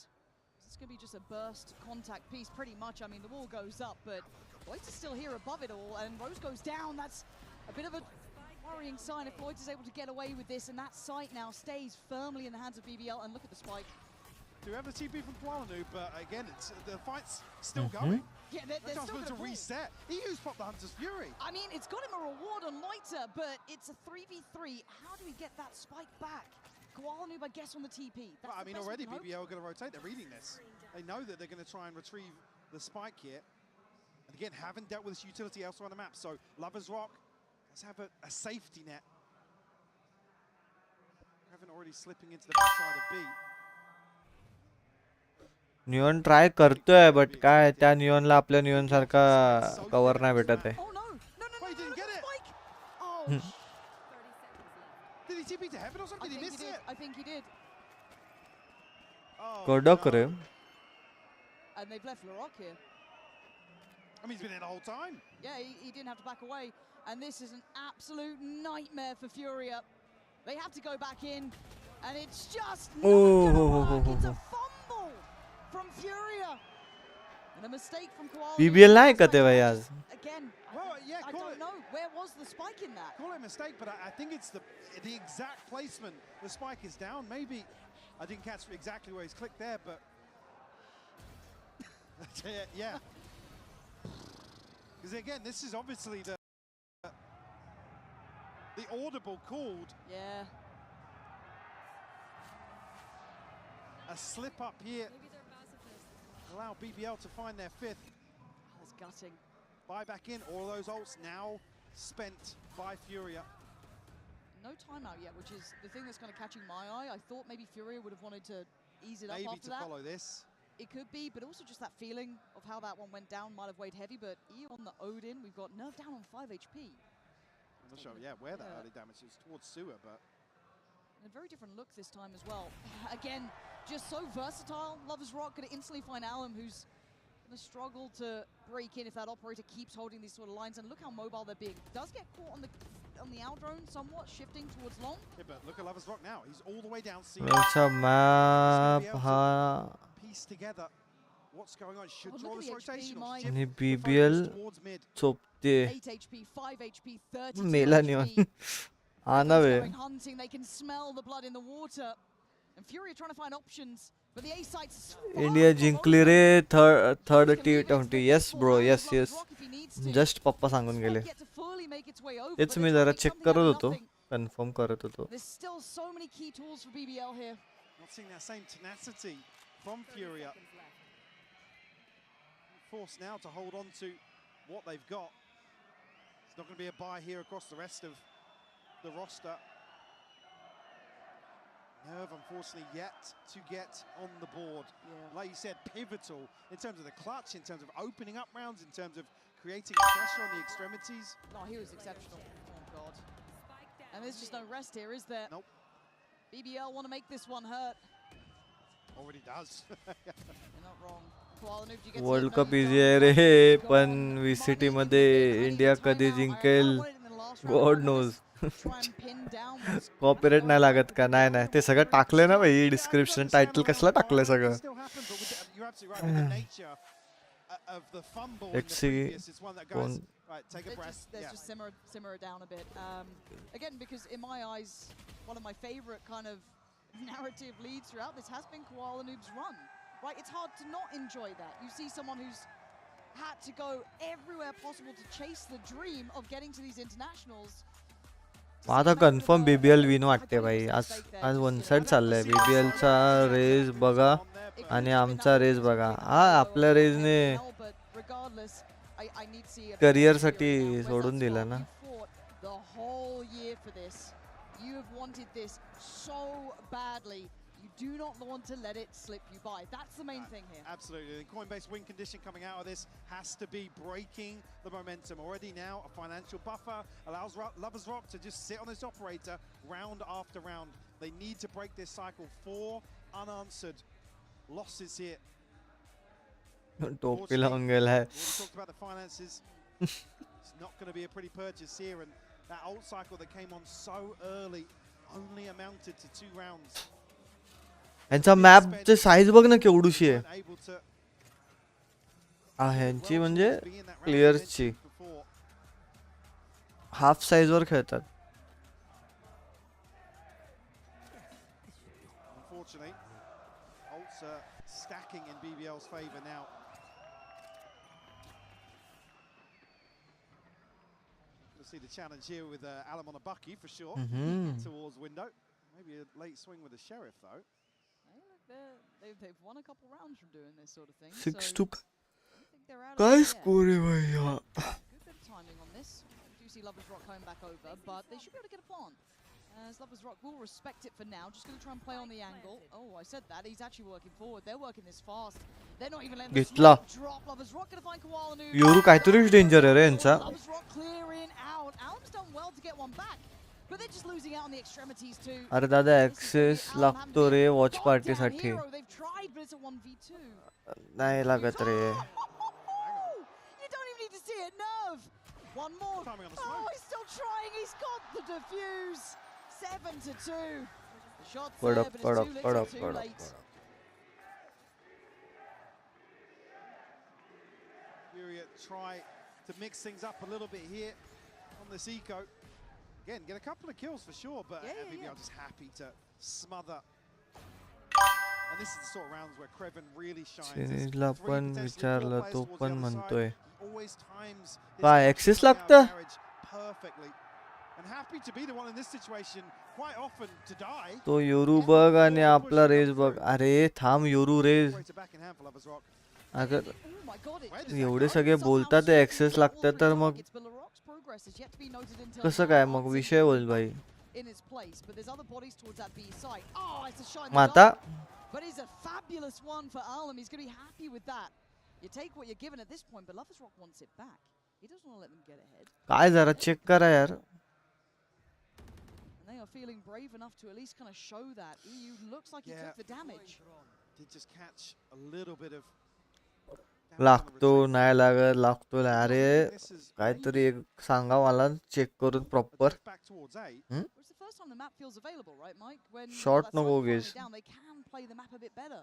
[SPEAKER 5] It's going to be just a burst contact piece pretty much. I mean, the wall goes up, but Floyd is still here above it all, and Rose goes down. That's a bit of a worrying sign if Floyd is able to get away with this, and that site now stays firmly in the hands of BBL. And look at the spike.
[SPEAKER 6] Do have the TP from Kualanu, but again, it's the fight's still going.
[SPEAKER 5] Yeah, they're
[SPEAKER 6] No chance
[SPEAKER 5] still
[SPEAKER 6] for him
[SPEAKER 5] going
[SPEAKER 6] to reset. He used Pop the Hunter's Fury.
[SPEAKER 5] I mean, it's got him a reward on Loiter, but it's a 3v3. How do we get that spike back? Kualanu, I guess, on the TP. That's
[SPEAKER 6] Well, I
[SPEAKER 5] the
[SPEAKER 6] mean,
[SPEAKER 5] best we
[SPEAKER 6] already
[SPEAKER 5] can hope.
[SPEAKER 6] BBL are going to rotate. They're reading this. They know that they're going to try and retrieve the spike here. And again, haven't dealt with this utility elsewhere on the map. So Lovers Rock does have a safety net. Haven't already slipping into the backside of B.
[SPEAKER 1] Neon try करतोय but काय त्या नियॉनला आपल्या neon सारखा cover नाही भेटत आहे
[SPEAKER 5] Oh no! No!
[SPEAKER 6] Oh, he didn't get it.
[SPEAKER 5] Spike! Oh,
[SPEAKER 6] Did he TP to heaven or something? Did he miss it?
[SPEAKER 5] I think he did.
[SPEAKER 6] Oh,
[SPEAKER 1] कडक
[SPEAKER 6] no.
[SPEAKER 1] रे
[SPEAKER 5] And they've left Larocque here.
[SPEAKER 6] I mean, he's been in the whole time.
[SPEAKER 5] Yeah, he didn't have to back away. And this is an absolute nightmare for FURIA. They have to go back in. And it's just not gonna work. It's a fumble from FURIA. And a mistake from Koala.
[SPEAKER 1] BBL नाही का ते भाई आज
[SPEAKER 5] Again,
[SPEAKER 6] Well, yeah,
[SPEAKER 5] I
[SPEAKER 6] call
[SPEAKER 5] don't
[SPEAKER 6] it.
[SPEAKER 5] know. Where was the spike in that?
[SPEAKER 6] Call it a mistake, but I think it's the exact placement. The spike is down. Maybe I didn't catch exactly where he's clicked there, but yeah. Because again, this is obviously the audible called
[SPEAKER 5] Yeah.
[SPEAKER 6] a slip up here. Allow BBL to find their fifth.
[SPEAKER 5] That's gutting.
[SPEAKER 6] Buy back in. All those ults now spent by FURIA.
[SPEAKER 5] No timeout yet, which is the thing that's kind of catching my eye. I thought maybe FURIA would have wanted to ease it up
[SPEAKER 6] Maybe
[SPEAKER 5] after
[SPEAKER 6] to
[SPEAKER 5] that.
[SPEAKER 6] follow this.
[SPEAKER 5] It could be, but also just that feeling of how that one went down might have weighed heavy. But E on the Odin, we've got Nerve down on 5 HP.
[SPEAKER 6] I'm not sure, where that early damage is towards Sewer, but
[SPEAKER 5] And a very different look this time as well. Again, just so versatile. Lovers Rock going to instantly find Alum, who's Gonna struggle to break in if that operator keeps holding these sort of lines. And look how mobile they're being. Does get caught on the out drone somewhat, shifting towards long.
[SPEAKER 6] Yeah, but look at Lovers Rock now. He's all the way down.
[SPEAKER 1] अच्छा map हाँ
[SPEAKER 6] Piece together. What's going on? Should
[SPEAKER 5] Oh,
[SPEAKER 6] draw
[SPEAKER 5] look at
[SPEAKER 6] this
[SPEAKER 5] the HP,
[SPEAKER 6] rotation.
[SPEAKER 5] Mike.
[SPEAKER 6] Shift
[SPEAKER 1] आणि
[SPEAKER 6] the
[SPEAKER 1] BBL
[SPEAKER 6] focus towards mid.
[SPEAKER 1] चोपते
[SPEAKER 5] 8 HP, 5 HP, 32
[SPEAKER 1] Mela
[SPEAKER 5] HP.
[SPEAKER 1] नहीं आना वे
[SPEAKER 5] Going hunting, they can smell the blood in the water. And FURIA trying to find options. But the A site's
[SPEAKER 1] India जिंकली रे third T20 yes bro yes just पप्पा सांगून गेले तेच मी जरा check करत होतो कन्फर्म करत होतो
[SPEAKER 5] There's still so many key tools for BBL here.
[SPEAKER 6] Not seeing that same tenacity from Furia. Forced now to hold on to what they've got. It's not going to be a buy here across the rest of the roster. Nerve, unfortunately, yet to get on the board.
[SPEAKER 5] Yeah.
[SPEAKER 6] Like you said, pivotal in terms of the clutch, in terms of opening up rounds, in terms of creating pressure on the extremities.
[SPEAKER 5] No, he was exceptional. Oh, God. And there's just no rest here, is there?
[SPEAKER 6] Nope.
[SPEAKER 5] BBL want to make this one hurt.
[SPEAKER 6] Already does.
[SPEAKER 5] You're not wrong. Koala Noob, do you get to
[SPEAKER 1] world
[SPEAKER 5] know
[SPEAKER 1] cup
[SPEAKER 5] you've
[SPEAKER 1] easy
[SPEAKER 5] done
[SPEAKER 1] आहे
[SPEAKER 5] what
[SPEAKER 1] रे
[SPEAKER 5] you've
[SPEAKER 1] पण
[SPEAKER 5] gone.
[SPEAKER 1] VCT
[SPEAKER 5] Money
[SPEAKER 1] मध्ये
[SPEAKER 5] can be
[SPEAKER 1] India
[SPEAKER 5] good.
[SPEAKER 1] कधी
[SPEAKER 5] I
[SPEAKER 1] जिंकेल
[SPEAKER 5] wanted it in the last round.
[SPEAKER 1] God
[SPEAKER 5] I wanted
[SPEAKER 1] नोज
[SPEAKER 5] to try and pin down what's-
[SPEAKER 1] copyright नाही लागत का नाही नाही ते सगळं टाकले ना भाई डिस्क्रिप्शन टायटल कसला टाकलंय सगळं
[SPEAKER 6] Still happens, but you're absolutely right. With the nature of the fumble in
[SPEAKER 1] Let's
[SPEAKER 6] the
[SPEAKER 1] see
[SPEAKER 6] previous, it's one that goes, right, take a breath.
[SPEAKER 5] Let's
[SPEAKER 6] Yeah.
[SPEAKER 5] just simmer it down a bit. Again, because in my eyes, one of my favorite kind of narrative leads throughout this has been Koala Noob's run. Right, it's hard to not enjoy that. You see someone who's had to go everywhere possible to chase the dream of getting to these internationals.
[SPEAKER 1] आता confirm BBL win वाटते भाई आज आज one side चाललंय BBL चा race बघा आणि आमचा रेस बघा हा आपल्या रेसने करिअर साठी सोडून दिलं ना
[SPEAKER 5] The whole year for this. You have wanted this so badly. You do not want to let it slip you by. That's the main thing here.
[SPEAKER 6] Absolutely. The Coinbase win condition coming out of this has to be breaking the momentum. Already now, a financial buffer allows Lovers Rock to just sit on this operator round after round. They need to break this cycle. 4 unanswered losses here.
[SPEAKER 1] टोपी लावून गेलाय
[SPEAKER 6] We talked about the finances. It's not going to be a pretty purchase here, and that ult cycle that came on so early only amounted to 2 rounds.
[SPEAKER 1] यांचा मॅपची size बघ ना केवढूशी आहे
[SPEAKER 6] Able to
[SPEAKER 1] ह्यांची म्हणजे प्लेयर्सची half size वर खेळतात
[SPEAKER 6] Unfortunately, ults are stacking in BBL's favor now. We'll see the challenge here with Alam on a bucky for sure. Towards window. Maybe a late swing with the sheriff though.
[SPEAKER 5] They've won a couple rounds from doing this sort of thing.
[SPEAKER 1] 6-2
[SPEAKER 5] I think they're out of
[SPEAKER 1] काय
[SPEAKER 5] it yet.
[SPEAKER 1] Score आहे भाई हा
[SPEAKER 5] Good bit of timing on this. We do see Lovers Rock coming back over, but they should be able to get a plant. As Lovers Rock will respect it for now. Just going to try and play on the angle. Oh, I said that. He's actually working forward. They're working this fast. They're not even letting the
[SPEAKER 1] घेतला
[SPEAKER 5] smoke drop. Lovers Rock going to find Koala Noob.
[SPEAKER 1] Yoru काहीतरीच danger आहे रे यांचा
[SPEAKER 5] Lovers Rock clearing out. Alam's done well to get one back. But they're just losing out on the extremities too.
[SPEAKER 1] अरे दादा access लागतो रे watch party साठी
[SPEAKER 5] They've tried, but it's a 1v2.
[SPEAKER 1] नाही लागत रे
[SPEAKER 5] You don't even need to see it, Nerve. One more.
[SPEAKER 6] Timing on the
[SPEAKER 5] Oh,
[SPEAKER 6] smoke.
[SPEAKER 5] he's still trying. He's got the defuse. 7-2. The shot's
[SPEAKER 1] Put
[SPEAKER 5] there,
[SPEAKER 1] up,
[SPEAKER 5] but
[SPEAKER 1] put
[SPEAKER 5] it's
[SPEAKER 1] up,
[SPEAKER 5] too
[SPEAKER 1] put
[SPEAKER 5] little,
[SPEAKER 1] up,
[SPEAKER 5] too
[SPEAKER 1] put up,
[SPEAKER 5] late.
[SPEAKER 1] put
[SPEAKER 6] Furia try to mix things up a little bit here on this eco. Again, get a couple of kills for sure, but BBL just happy to smother. And this is the sort of rounds where Kreven really shines.
[SPEAKER 1] सिरीजला पण विचारलं तो पण म्हणतोय
[SPEAKER 6] Always times
[SPEAKER 1] काय access लागतं
[SPEAKER 6] perfectly. And happy to be the one in this situation quite often to die.
[SPEAKER 1] तो Yoru बघ आणि आपला रेस बघ अरे थांब Yoru Raze
[SPEAKER 6] Operator back in hand for Lovers Rock.
[SPEAKER 1] अगर
[SPEAKER 5] Oh my God, it
[SPEAKER 1] एवढे सगळे बोलतात ऍक्सेस लागतं तर मग
[SPEAKER 5] It's Valorant's progress is yet to be noted until
[SPEAKER 1] कसं काय
[SPEAKER 5] now.
[SPEAKER 1] मग विषय होईल भाई
[SPEAKER 5] In its place, but there's other bodies towards that B site. Oh, it's a shot in
[SPEAKER 1] mug
[SPEAKER 5] the
[SPEAKER 1] आता
[SPEAKER 5] dark. But it's a fabulous one for Alam. He's going to be happy with that. You take what you're given at this point, but Lovers Rock wants it back. He doesn't want to let them get ahead.
[SPEAKER 1] काय जरा check करा यार
[SPEAKER 5] And they are feeling brave enough to at least kind of show that. EU looks like he
[SPEAKER 6] Yeah.
[SPEAKER 5] took the damage.
[SPEAKER 6] Did just catch a little bit of
[SPEAKER 1] लागतो नाही लागत लागतो नाही. अरे
[SPEAKER 6] This is
[SPEAKER 1] काहीतरी एक सांगा मला चेक करून proper.
[SPEAKER 6] just back towards A.
[SPEAKER 5] It's the first time the map feels available, right, Mike? When
[SPEAKER 1] Short
[SPEAKER 5] that
[SPEAKER 1] नको
[SPEAKER 5] site's
[SPEAKER 1] Ghes.
[SPEAKER 5] finally down, they can play the map a bit better.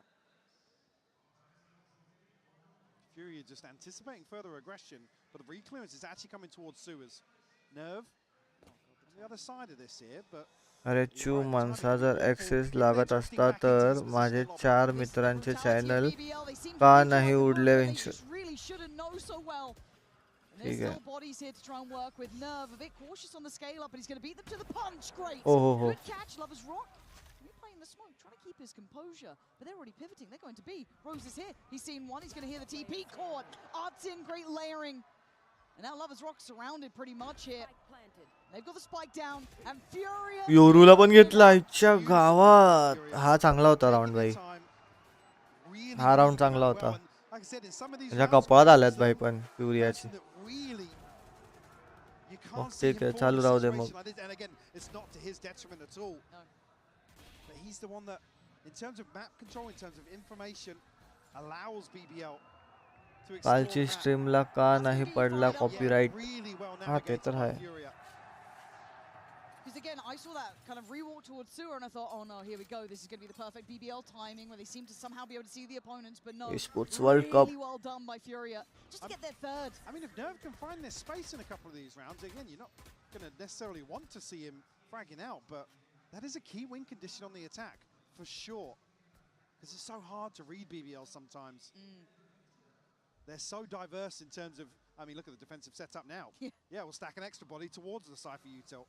[SPEAKER 6] FURIA just anticipating further aggression, but the reclearance is actually coming towards Sewers. Nerve on the other side of this here, but
[SPEAKER 1] अरे चू माणसा जर access लागत असता तर माझे 4 मित्रांचे channel का नाही उडले विंचू.
[SPEAKER 5] There's
[SPEAKER 1] ठीक है.
[SPEAKER 5] still bodies here to try and work with Nerve. A bit cautious on the scale up, but he's going to beat them to the punch. Great.
[SPEAKER 1] Oh.
[SPEAKER 5] Good catch, Lovers Rock. Replaying the smoke, trying to keep his composure. But they're already pivoting. They're going to B. Rose is here. He's seen one. He's going to hear the TP caught. Arts in, great layering. And now Lovers Rock surrounded pretty much here. They've got the spike down. And FURIA.
[SPEAKER 1] योरूला पण घेतला आजच्या गावात. हा चांगला होता round भाई. हा round चांगला होता. त्याच्या कपाळात आल्यात भाई पण फ्युरियाची. मग ठीक आहे चालू राहू दे मग.
[SPEAKER 6] He's the one that, in terms of map control, in terms of information, allows BBL to explore
[SPEAKER 1] कालची
[SPEAKER 6] that.
[SPEAKER 1] स्ट्रीमला का नाही पडला कॉपीराइट.
[SPEAKER 6] Really well
[SPEAKER 1] हा ते
[SPEAKER 6] navigated
[SPEAKER 1] तर
[SPEAKER 6] by
[SPEAKER 1] आहे.
[SPEAKER 6] FURIA.
[SPEAKER 5] Because again, I saw that kind of rewalk towards sewer and I thought, oh no, here we go. This is going to be the perfect BBL timing where they seem to somehow be able to see the opponents, but no.
[SPEAKER 1] Esports World Cup.
[SPEAKER 5] Really well done by FURIA. Just to get their third.
[SPEAKER 6] I mean, if Nerve can find this space in a couple of these rounds, again, you're not going to necessarily want to see him fragging out, but that is a key win condition on the attack, for sure. Because it's so hard to read BBL sometimes. They're so diverse in terms of, I mean, look at the defensive setup now. Yeah, we'll stack an extra body towards the Cypher util.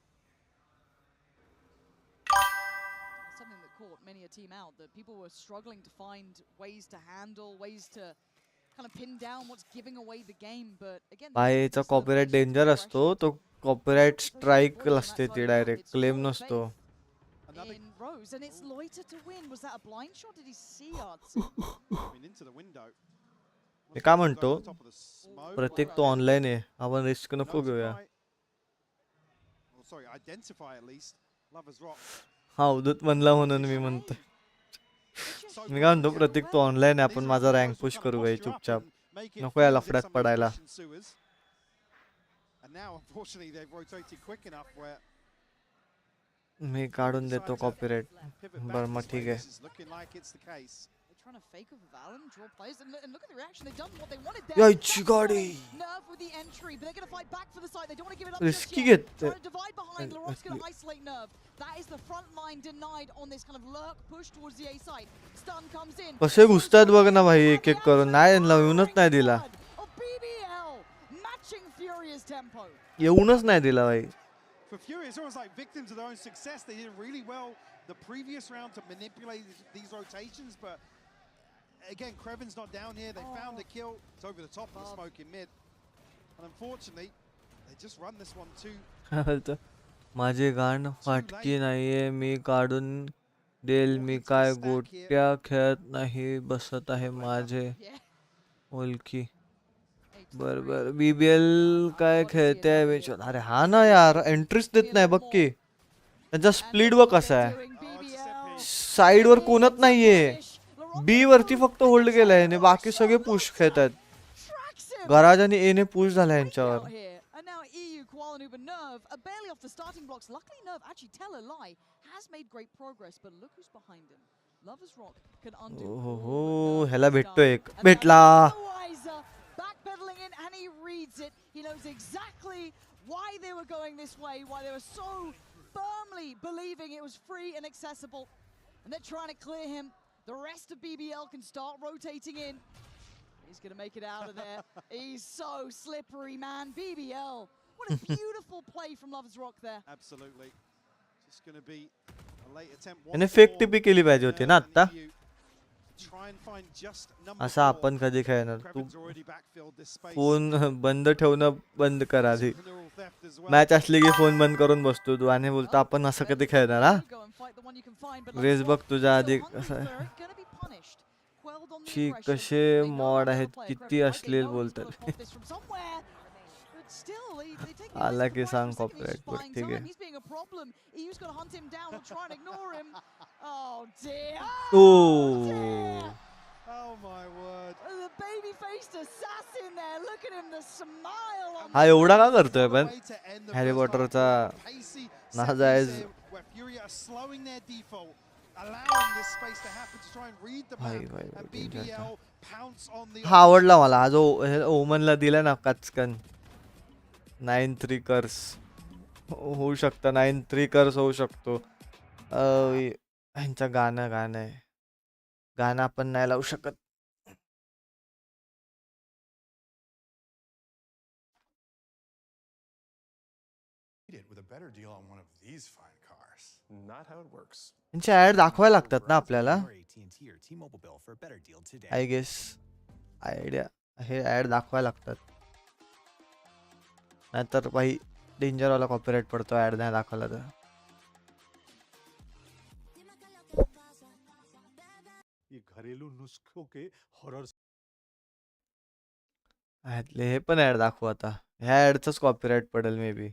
[SPEAKER 5] Something that caught many a team out, that people were struggling to find ways to handle, ways to kind of pin down what's giving away the game, but again...
[SPEAKER 1] बायचा copyright danger असतो. तो copyright strike असते ती direct claim नसतो.
[SPEAKER 5] In Rose, and it's Loiter to win. Was that a blind shot? Did he see Arts?
[SPEAKER 6] I mean, into the window.
[SPEAKER 1] मी काय म्हणतो,
[SPEAKER 6] Top of the smoke.
[SPEAKER 1] प्रत्येक तो online आहे. आपण रिस्क नको घेऊया.
[SPEAKER 6] Well, sorry, identify at least. Lovers Rock.
[SPEAKER 1] हा उदूत म्हणला म्हणून मी म्हणतो. मी काय म्हणतो, प्रत्येक तो ऑनलाईन आहे. आपण माझा रँक पुश करू भाई चुपचाप. नको या लफड्यात पडायला.
[SPEAKER 6] And now, unfortunately, they've rotated quick enough where
[SPEAKER 1] मी काढून देतो कॉपीराइट. बरं मग ठीक आहे.
[SPEAKER 5] They're trying to fake with Valen, draw players, and look at the reaction. They've done what they wanted there.
[SPEAKER 1] याची गाडी.
[SPEAKER 5] Nerve with the entry, but they're going to fight back for the side. They don't want to give it up
[SPEAKER 1] Risky
[SPEAKER 5] just yet.
[SPEAKER 1] घेत.
[SPEAKER 5] Trying to divide behind. Larock's going to isolate Nerve. That is the front line denied on this kind of lurk push towards the A side. Stun comes in.
[SPEAKER 1] कसे घुसतात बघ ना भाई एक एक करून. नाही येऊनच नाही दिला.
[SPEAKER 5] BBL matching Furia's tempo.
[SPEAKER 1] येऊनच नाही दिला भाई.
[SPEAKER 6] For FURIA, it's almost like victims of their own success. They did really well the previous round to manipulate these rotations, but again, Krevin's not down here. They found a kill. It's over the top of the smoke in mid. And unfortunately, they just run this one too.
[SPEAKER 1] काय बोलतो, माझी गाण फाटकी नाहीये. मी काढून देईल. मी काय गोट्या खेळत नाही. बसत आहे माझे ओळखी. बर बीबीएल काय खेळते. अरे हा ना यार, एंट्रीच देत नाही बघ की. त्यांचा स्प्लिट बघ कसा आहे. साइड वर कोणच नाहीये. बी वरती फक्त होल्ड केलाय आणि बाकी सगळे पुश खेळतात. गराज आणि ए ने पुश झाला यांच्यावर. हो ह्याला भेटतो एक. भेटला.
[SPEAKER 5] Backpedaling in, and he reads it. He knows exactly why they were going this way, why they were so firmly believing it was free and accessible. And they're trying to clear him. The rest of BBL can start rotating in. He's going to make it out of there. He's so slippery, man. BBL. What a beautiful play from Lovers Rock there.
[SPEAKER 6] Absolutely. Just going to be a late attempt.
[SPEAKER 1] याने fake TP केली पाहिजे होती ना आता.
[SPEAKER 6] Try and find just number
[SPEAKER 1] असं आपण कधी खेळणार. तू
[SPEAKER 6] Krevin's already backfilled this space.
[SPEAKER 1] Phone बंद ठेवणं बंद कर आधी. मॅच असली की फोन बंद करून बसतो तू आणि बोलतो आपण असं कधी खेळणार. हा रेस बघ तुझ्या आधी कसं आहे. ची कसे मॉड आहेत, किती अश्लील बोलतात. आला की सांग कॉपीराइट. बरं ठीक आहे. ओ
[SPEAKER 6] Oh my word.
[SPEAKER 5] The baby-faced assassin there. Look at him, the smile on
[SPEAKER 1] हा एवढा का करतोय
[SPEAKER 6] What a
[SPEAKER 1] पण
[SPEAKER 6] way to end the
[SPEAKER 1] Harry
[SPEAKER 6] first half.
[SPEAKER 1] पॉटरचा
[SPEAKER 6] Pacey set
[SPEAKER 1] नाजायज
[SPEAKER 6] piece here where FURIA are slowing their default, allowing this space to happen to try and read the
[SPEAKER 1] भाई
[SPEAKER 6] map.
[SPEAKER 1] भाई
[SPEAKER 6] And
[SPEAKER 1] danger था.
[SPEAKER 6] BBL pounce on the
[SPEAKER 1] हा आवडला मला
[SPEAKER 6] opportunity.
[SPEAKER 1] हा जो ओमनला दिला ना कचकन 9-3 कर्स होऊ शकतं 9-3 कर्स होऊ शकतो. ह्यांचं गाणं गाणं आहे गाणं आपण नाही लावू शकत.
[SPEAKER 4] It with a better deal on one of these fine cars.
[SPEAKER 7] Not how it works.
[SPEAKER 1] त्यांची ऍड दाखवायला लागतात ना आपल्याला
[SPEAKER 7] Or AT&T or T-Mobile bill for a better deal today.
[SPEAKER 1] I guess idea हे ऍड दाखवायला लागतात नाहीतर भाई डेंजरवाला कॉपीराइट पडतो ऍड नाही दाखवला तर.
[SPEAKER 4] ये घरेलू नुस्खों के हॉरर
[SPEAKER 1] हे पण ऍड दाखवू आता ह्या ऍडचाच कॉपीराइट पडेल maybe.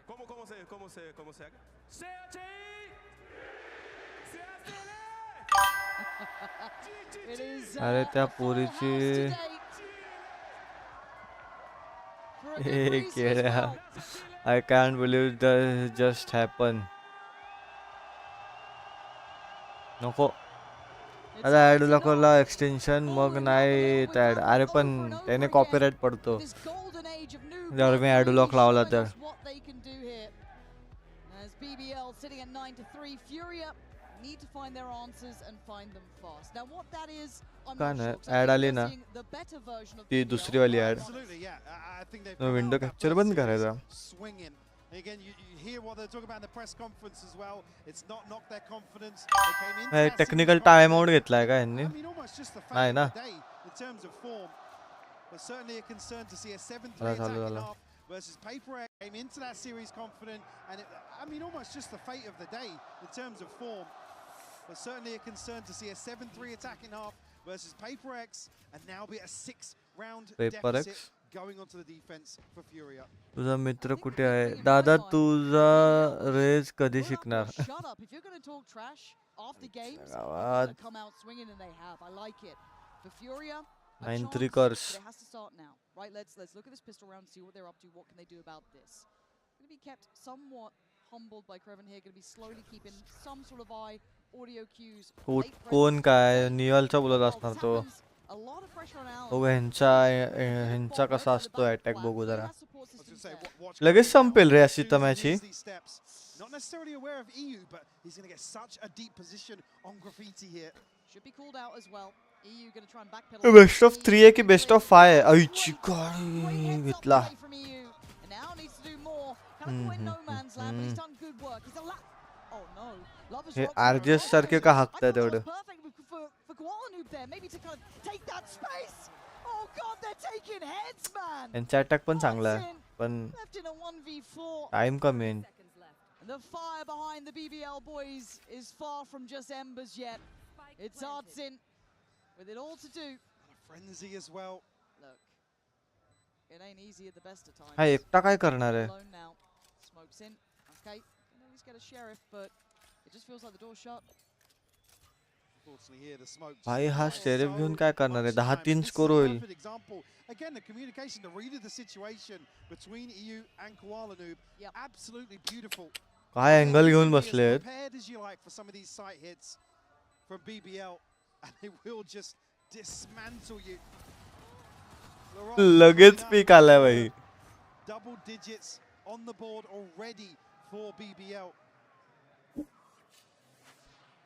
[SPEAKER 7] ¿Cómo se haga?
[SPEAKER 5] It is
[SPEAKER 1] अरे त्या
[SPEAKER 5] a full
[SPEAKER 1] पोरीची
[SPEAKER 5] house today. For a good
[SPEAKER 1] हे
[SPEAKER 5] reason as
[SPEAKER 1] केळ्या
[SPEAKER 5] well.
[SPEAKER 1] I can't believe the just happen. नको
[SPEAKER 5] It's
[SPEAKER 1] आता ऍड
[SPEAKER 5] starting
[SPEAKER 1] दाखवला
[SPEAKER 5] off
[SPEAKER 1] एक्सटेन्शन मग
[SPEAKER 5] falling
[SPEAKER 1] नाही
[SPEAKER 5] off a little
[SPEAKER 1] येत
[SPEAKER 5] with
[SPEAKER 1] ऍड.
[SPEAKER 5] that
[SPEAKER 1] अरे पण
[SPEAKER 5] over and over
[SPEAKER 1] त्याने
[SPEAKER 5] again.
[SPEAKER 1] कॉपीराइट पडतो
[SPEAKER 5] This golden age of new
[SPEAKER 1] जर
[SPEAKER 5] blood
[SPEAKER 1] मी ऍड
[SPEAKER 5] really
[SPEAKER 1] लॉक लावला
[SPEAKER 5] showing
[SPEAKER 1] तर.
[SPEAKER 5] us what they can do here. As BBL sitting at 9-3, FURIA need to find their answers and find them fast. Now what that is, I'm
[SPEAKER 1] का
[SPEAKER 5] not
[SPEAKER 1] नाही
[SPEAKER 5] sure. 'Cause I
[SPEAKER 1] ad
[SPEAKER 5] think
[SPEAKER 1] आली
[SPEAKER 5] we're
[SPEAKER 1] ना
[SPEAKER 5] seeing the better version of
[SPEAKER 1] ती
[SPEAKER 5] BBL.
[SPEAKER 1] दुसरी वाली add.
[SPEAKER 6] Absolutely, yeah. I think they've
[SPEAKER 1] No,
[SPEAKER 6] come
[SPEAKER 1] window
[SPEAKER 6] out of that
[SPEAKER 1] capture
[SPEAKER 6] first
[SPEAKER 1] बंद
[SPEAKER 6] series
[SPEAKER 1] करायचा.
[SPEAKER 6] swinging. Again, you hear what they're talking about in the press conference as well. It's not knocked their confidence. They came into that
[SPEAKER 1] technical
[SPEAKER 6] series
[SPEAKER 1] time out
[SPEAKER 6] confident.
[SPEAKER 1] घेतलाय का यांनी.
[SPEAKER 6] I mean, almost just the
[SPEAKER 1] नाही
[SPEAKER 6] fate
[SPEAKER 1] ना
[SPEAKER 6] of the day in terms of form. But certainly a concern to see a 7-3
[SPEAKER 1] मला चालू
[SPEAKER 6] attacking
[SPEAKER 1] झालं.
[SPEAKER 6] half versus Paper Egg. Came into that series confident, and I mean, almost just the fate of the day in terms of form. But certainly a concern to see a 7-3 attacking half versus Paper X, and now be a 6-round
[SPEAKER 1] Paper
[SPEAKER 6] deficit
[SPEAKER 1] X?
[SPEAKER 6] going onto the defense for FURIA.
[SPEAKER 1] तुझा मित्र कुठे आहे दादा तुझा raise कधी
[SPEAKER 5] Put up or
[SPEAKER 1] शिकणार.
[SPEAKER 5] shut up. If you're going to talk trash after games, you
[SPEAKER 1] गावात
[SPEAKER 5] gotta come out swinging, and they have. I like it. For FURIA, a
[SPEAKER 1] 9-3
[SPEAKER 5] chance,
[SPEAKER 1] curse.
[SPEAKER 5] but it has to start now, right? Let's look at this pistol round, see what they're up to. What can they do about this? Going to be kept somewhat humbled by Kreven here. Going to be slowly keeping some sort of eye, audio cues. late
[SPEAKER 1] कोण
[SPEAKER 5] presence.
[SPEAKER 1] काय नियलचा बोलत
[SPEAKER 5] Well,
[SPEAKER 1] असणार
[SPEAKER 5] this
[SPEAKER 1] तो.
[SPEAKER 5] happens. A lot of pressure on Allen.
[SPEAKER 1] हो ह्यांचा कसा असतो attack बघू जरा. लगेच संपेल रे अशी तर match he.
[SPEAKER 6] Not necessarily aware of EU, but he's going to get such a deep position on Graffiti here.
[SPEAKER 5] Should be called out as well. EU going to try and backpedal.
[SPEAKER 1] Best of 3 आहे की best of 5 आहे. आईची गाडी घेतला.
[SPEAKER 5] From EU, and now needs to do more. Kind of in no man's land, but he's done good work. He's a oh no, Lovers
[SPEAKER 1] हे
[SPEAKER 5] Rock
[SPEAKER 1] आरजेस सारखे का हाकताय तेवढं.
[SPEAKER 5] perfect for Koala there, maybe to kind of take that space. Oh god, they're taking heads, man.
[SPEAKER 1] यांचा attack पण चांगला आहे पण
[SPEAKER 5] Left in a 1v4.
[SPEAKER 1] Time कमी आहे.
[SPEAKER 5] And the fire behind the BBL boys is far from just embers yet. It's Artsin with it all to do.
[SPEAKER 6] And a frenzy as well.
[SPEAKER 5] Look, it ain't easy at the best of times.
[SPEAKER 1] हा एकटा काय करणार आहे.
[SPEAKER 5] Alone now. Smokes in. Okay, can at least get a sheriff, but it just feels like the door's shut.
[SPEAKER 6] Unfortunately here, the smoke just
[SPEAKER 1] भाई हा
[SPEAKER 6] buys
[SPEAKER 1] sheriff
[SPEAKER 6] so
[SPEAKER 1] घेऊन काय करणार आहे.
[SPEAKER 6] much time.
[SPEAKER 1] 10-3
[SPEAKER 6] This is
[SPEAKER 1] score
[SPEAKER 6] a
[SPEAKER 1] होईल.
[SPEAKER 6] perfect example. Again, the communication, the read of the situation between EU and Koala Noob,
[SPEAKER 5] Yep.
[SPEAKER 6] absolutely beautiful.
[SPEAKER 1] काय angle घेऊन
[SPEAKER 6] Be
[SPEAKER 1] बसले
[SPEAKER 6] as
[SPEAKER 1] आहेत.
[SPEAKER 6] prepared as you like for some of these sight hits from BBL, and they will just dismantle you. Laurent
[SPEAKER 1] लगेच
[SPEAKER 6] picking up
[SPEAKER 1] peak आलाय भाई.
[SPEAKER 6] double digits on the board already for BBL.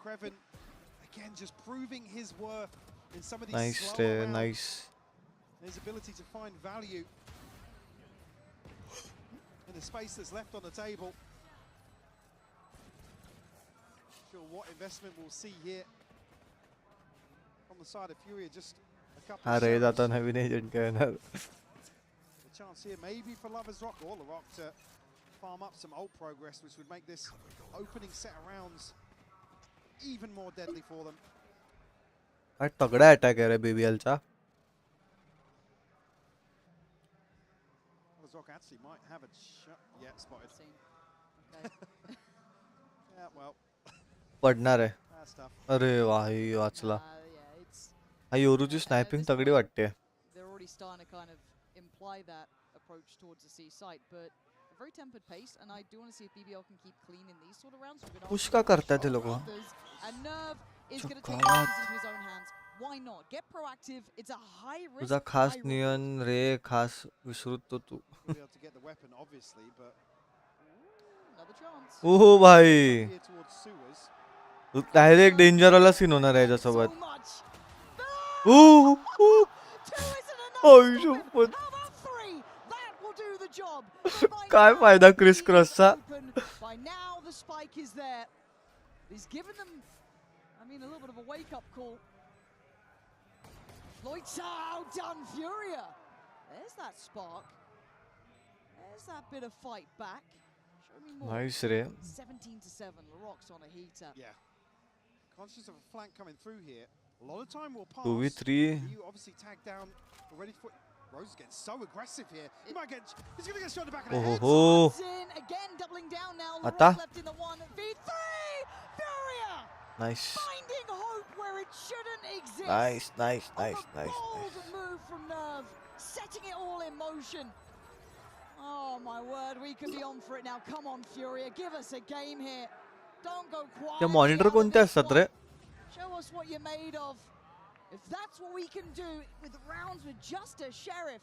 [SPEAKER 6] Kreven, again, just proving his worth in some of these
[SPEAKER 1] Nice
[SPEAKER 6] slower
[SPEAKER 1] रे,
[SPEAKER 6] rounds.
[SPEAKER 1] nice.
[SPEAKER 6] His ability to find value in the space that's left on the table. Sure what investment we'll see here from the side of FURIA. Just a couple
[SPEAKER 1] हा
[SPEAKER 6] of
[SPEAKER 1] रे
[SPEAKER 6] shots.
[SPEAKER 1] जाता नवीन agent का येणार.
[SPEAKER 6] A chance here maybe for Lovers Rock or the Rock to farm up some ult progress, which would make this opening set of rounds even more deadly for them.
[SPEAKER 1] काय तगड़ा attack आहे रे BBL चा.
[SPEAKER 6] Lovers Rock actually might have a shot. Yeah, spotted.
[SPEAKER 5] Scene. Okay.
[SPEAKER 6] Yeah, well,
[SPEAKER 1] पडणार आहे.
[SPEAKER 6] that's tough.
[SPEAKER 1] अरे भाई वाचला.
[SPEAKER 5] Yeah, it's
[SPEAKER 1] हा योरूची स्नायपिंग तगड़ी वाटते.
[SPEAKER 5] they're already starting to kind of imply that approach towards the C site, but a very tempered pace, and I do want to see if BBL can keep clean in these sort of rounds. We've been
[SPEAKER 1] push का करतात ते लोक.
[SPEAKER 5] others, and Nerve is going to take
[SPEAKER 1] God.
[SPEAKER 5] matters into his own hands. Why not? Get proactive. It's a high risk.
[SPEAKER 1] तुझा खास
[SPEAKER 5] high
[SPEAKER 1] नियन
[SPEAKER 5] reward.
[SPEAKER 1] रे खास विसृत तो तू.
[SPEAKER 6] We'll be able to get the weapon, obviously, but
[SPEAKER 5] Another chance.
[SPEAKER 1] ओह भाई.
[SPEAKER 6] here towards sewers.
[SPEAKER 1] Direct danger वाला scene होणार आहे याच्यासोबत.
[SPEAKER 5] So much.
[SPEAKER 1] Oh
[SPEAKER 5] Two isn't enough.
[SPEAKER 1] I
[SPEAKER 5] Stop it.
[SPEAKER 1] शपथ.
[SPEAKER 5] How about three? That will do the job. But by
[SPEAKER 1] काय
[SPEAKER 5] now,
[SPEAKER 1] फायदा Chris
[SPEAKER 5] he is
[SPEAKER 1] क्रॉसचा.
[SPEAKER 5] open. By now, the spike is there. He's given them, I mean, a little bit of a wake-up call. Lloyd's outdone FURIA. There's that spark. There's that bit of fight back. Show me more.
[SPEAKER 1] Nice रे.
[SPEAKER 5] 17-7. LaRock's on a heater.
[SPEAKER 6] Yeah. Conscious of a flank coming through here. A lot of time will pass.
[SPEAKER 1] 2v3.
[SPEAKER 6] You obviously tagged down already for. Rose is getting so aggressive here. He might get. He's going to get shot in the back of the head.
[SPEAKER 1] ओहो.
[SPEAKER 5] It's in again, doubling down now.
[SPEAKER 1] आता.
[SPEAKER 5] LaRock left in the 1v3. FURIA
[SPEAKER 1] nice.
[SPEAKER 5] finding hope where it shouldn't exist.
[SPEAKER 1] Nice nice
[SPEAKER 5] On
[SPEAKER 1] nice
[SPEAKER 5] a
[SPEAKER 1] nice.
[SPEAKER 5] bold move from Nerve, setting it all in motion. Oh my word, we could be on for it now. Come on, FURIA, give us a game here. Don't go quiet.
[SPEAKER 1] त्या monitor कोणते असतात रे?
[SPEAKER 5] Show us what you're made of. If that's what we can do with rounds with just a sheriff,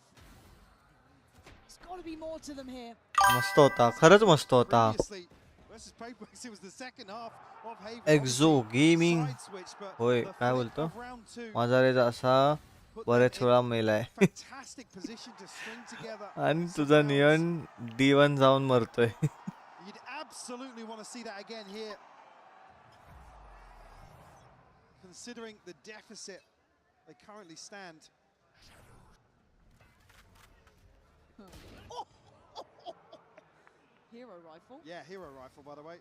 [SPEAKER 5] there's got to be more to them here.
[SPEAKER 1] मस्त होता. खरंच मस्त होता.
[SPEAKER 6] Previously, versus Paperworks, it was the second half of Haven.
[SPEAKER 1] Exo gaming.
[SPEAKER 6] Side switch, but
[SPEAKER 1] होय
[SPEAKER 6] the
[SPEAKER 1] काय
[SPEAKER 6] flip
[SPEAKER 1] बोलतो.
[SPEAKER 6] of round two
[SPEAKER 1] माझा रे असा
[SPEAKER 6] put
[SPEAKER 1] बरेच
[SPEAKER 6] them
[SPEAKER 1] वेळा
[SPEAKER 6] in
[SPEAKER 1] मेलाय.
[SPEAKER 6] fantastic position to string together
[SPEAKER 1] आणि
[SPEAKER 6] some
[SPEAKER 1] तुझा
[SPEAKER 6] rounds.
[SPEAKER 1] नियन D1 जाऊन मरतोय.
[SPEAKER 6] You'd absolutely want to see that again here. Considering the deficit they currently stand.
[SPEAKER 5] Hero rifle,
[SPEAKER 6] Yeah, hero rifle, by the way.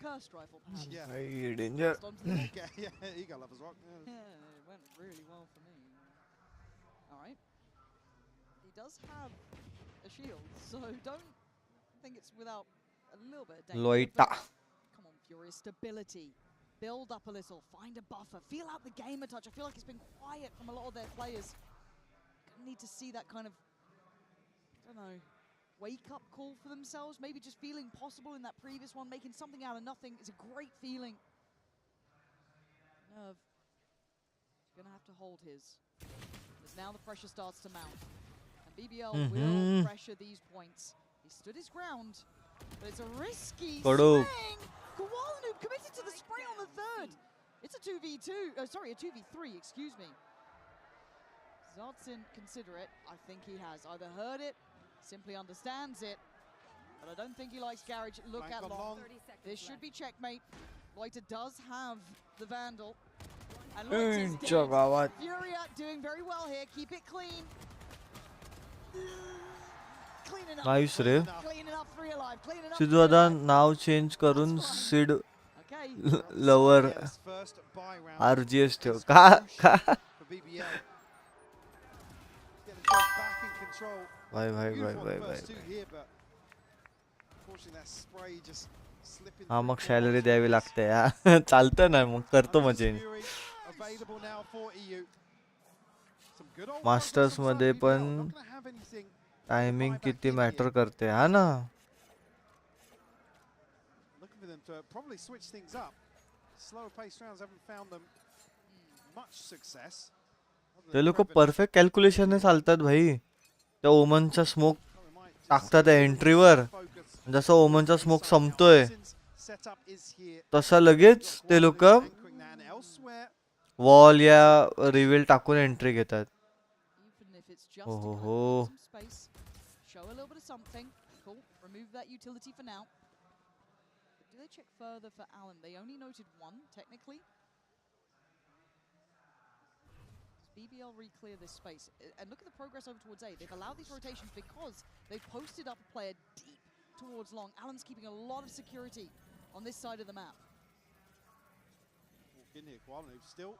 [SPEAKER 5] cursed rifle, perhaps.
[SPEAKER 6] Yeah,
[SPEAKER 1] भाई danger.
[SPEAKER 5] Passed on to the next.
[SPEAKER 6] yeah, you got Lovers Rock. Yeah.
[SPEAKER 5] Yeah, it went really well for me. All right. He does have a shield, so don't think it's without a little bit of danger.
[SPEAKER 1] Loita.
[SPEAKER 5] but Come on, Furious. Stability. Build up a little. Find a buffer. Feel out the game a touch. I feel like it's been quiet from a lot of their players. Gonna need to see that kind of, I don't know, wake-up call for themselves. Maybe just feeling possible in that previous one. Making something out of nothing is a great feeling. Nerve. He's gonna have to hold his. As now the pressure starts to mount. And BBL will pressure these points. He stood his ground, but it's a risky
[SPEAKER 1] Kodok.
[SPEAKER 5] swing. Kowalanu committed to the spray on the third. It's a 2v2, sorry, a 2v3, excuse me. Zartsin considerate. I think he has either heard it, simply understands it, but I don't think he likes Garage. Look
[SPEAKER 6] Flank
[SPEAKER 5] at
[SPEAKER 6] on
[SPEAKER 5] Long.
[SPEAKER 2] 30 seconds
[SPEAKER 5] This should
[SPEAKER 2] left.
[SPEAKER 5] be checkmate. Loiter does have the Vandal. And Loiter's dead.
[SPEAKER 1] जगावात.
[SPEAKER 5] Furia doing very well here. Keep it clean. Clean enough.
[SPEAKER 1] Nice रे.
[SPEAKER 5] Clean enough, 3 alive. Clean enough.
[SPEAKER 1] Sidhu
[SPEAKER 5] 3
[SPEAKER 1] दादा
[SPEAKER 5] alive.
[SPEAKER 1] नाव change करून Sid
[SPEAKER 5] Okay.
[SPEAKER 1] Lover
[SPEAKER 6] Yeah, his first buy round
[SPEAKER 1] RGS ठेव.
[SPEAKER 6] is
[SPEAKER 1] का
[SPEAKER 6] crucial
[SPEAKER 1] का.
[SPEAKER 6] for BBL. Get themselves back in control.
[SPEAKER 1] भाई भाई भाई
[SPEAKER 6] Beautiful
[SPEAKER 1] भाई
[SPEAKER 6] the
[SPEAKER 1] भाई.
[SPEAKER 6] first two here, but unfortunately that spray just slipping
[SPEAKER 1] हा
[SPEAKER 6] through
[SPEAKER 1] मग
[SPEAKER 6] corners.
[SPEAKER 1] सॅलरी द्यावी लागते हा. चालतं ना मग करतो मग change.
[SPEAKER 6] Fury available now for EU. Some good old
[SPEAKER 1] Masters
[SPEAKER 6] progress from
[SPEAKER 1] मध्ये
[SPEAKER 6] BBL.
[SPEAKER 1] पण
[SPEAKER 6] Not gonna have anything
[SPEAKER 1] timing
[SPEAKER 6] buyback
[SPEAKER 1] किती
[SPEAKER 6] in
[SPEAKER 1] मॅटर
[SPEAKER 6] here.
[SPEAKER 1] करते हा ना.
[SPEAKER 6] Looking for them to probably switch things up. Slower paced rounds haven't found them much success. Other
[SPEAKER 1] ते
[SPEAKER 6] than
[SPEAKER 1] लोक
[SPEAKER 6] Previn.
[SPEAKER 1] Perfect कॅल्क्युलेशनने चालतात भाई. त्या ओमनचा स्मोक
[SPEAKER 6] Probably might just
[SPEAKER 1] टाकतात त्या एंट्रीवर.
[SPEAKER 6] focus
[SPEAKER 1] जसं ओमनचा स्मोक
[SPEAKER 6] inside now.
[SPEAKER 1] संपतोय
[SPEAKER 6] Since setup is here.
[SPEAKER 1] तसा लगेच ते लोक
[SPEAKER 6] Anchoring that, and elsewhere,
[SPEAKER 1] wall या रिव्हील टाकून एंट्री घेतात.
[SPEAKER 5] Even if it's just
[SPEAKER 1] हो
[SPEAKER 5] to
[SPEAKER 1] हो
[SPEAKER 5] kind of
[SPEAKER 1] हो.
[SPEAKER 5] build some space, show a little bit of something. Cool. Remove that utility for now. But do they check further for Alan? They only noted one, technically. Does BBL re-clear this space? And look at the progress over towards A. They've allowed these rotations because they've posted up a player deep towards long. Alan's keeping a lot of security on this side of the map.
[SPEAKER 6] Walk in here, Guano still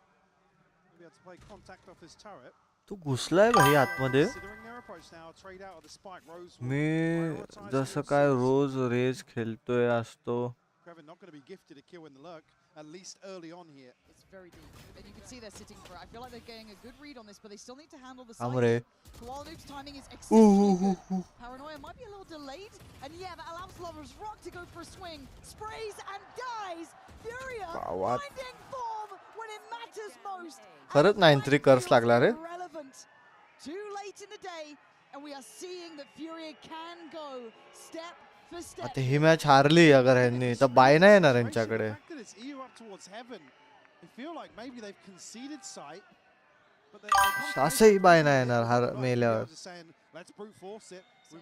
[SPEAKER 6] be able to play contact off his turret.
[SPEAKER 1] तू घुसलाय भाई आतमध्ये.
[SPEAKER 6] Considering their approach now, trade out of the spike. Rose will
[SPEAKER 1] me
[SPEAKER 6] prioritize
[SPEAKER 1] जसं
[SPEAKER 6] towards
[SPEAKER 1] काय
[SPEAKER 6] source.
[SPEAKER 1] रोज raise खेळतोय असतो.
[SPEAKER 6] Krevin not going to be gifted a kill in the lurk, at least early on here.
[SPEAKER 5] It's very deep. And you can see they're sitting for it. I feel like they're getting a good read on this, but they still need to handle the side.
[SPEAKER 1] Amre.
[SPEAKER 5] Koalanu's timing is exceptionally good. Paranoia might be a little delayed. And yeah, that allows Lover's Rock to go for a swing. Sprays and dies. Furia
[SPEAKER 1] What?
[SPEAKER 5] finding form when it matters most.
[SPEAKER 1] खरंच 9-3 कर्स लागला रे.
[SPEAKER 5] Irrelevant. Too late in the day. And we are seeing that Furia can go step for step.
[SPEAKER 1] आता ही match हारली अगर ह्यांनी तर bye नाही येणार यांच्याकडे.
[SPEAKER 6] The fact that it's EU up towards heaven, they feel like maybe they've conceded sight. But
[SPEAKER 1] असंही bye नाही येणार हार मेल्यावर.
[SPEAKER 6] let's brute force it. We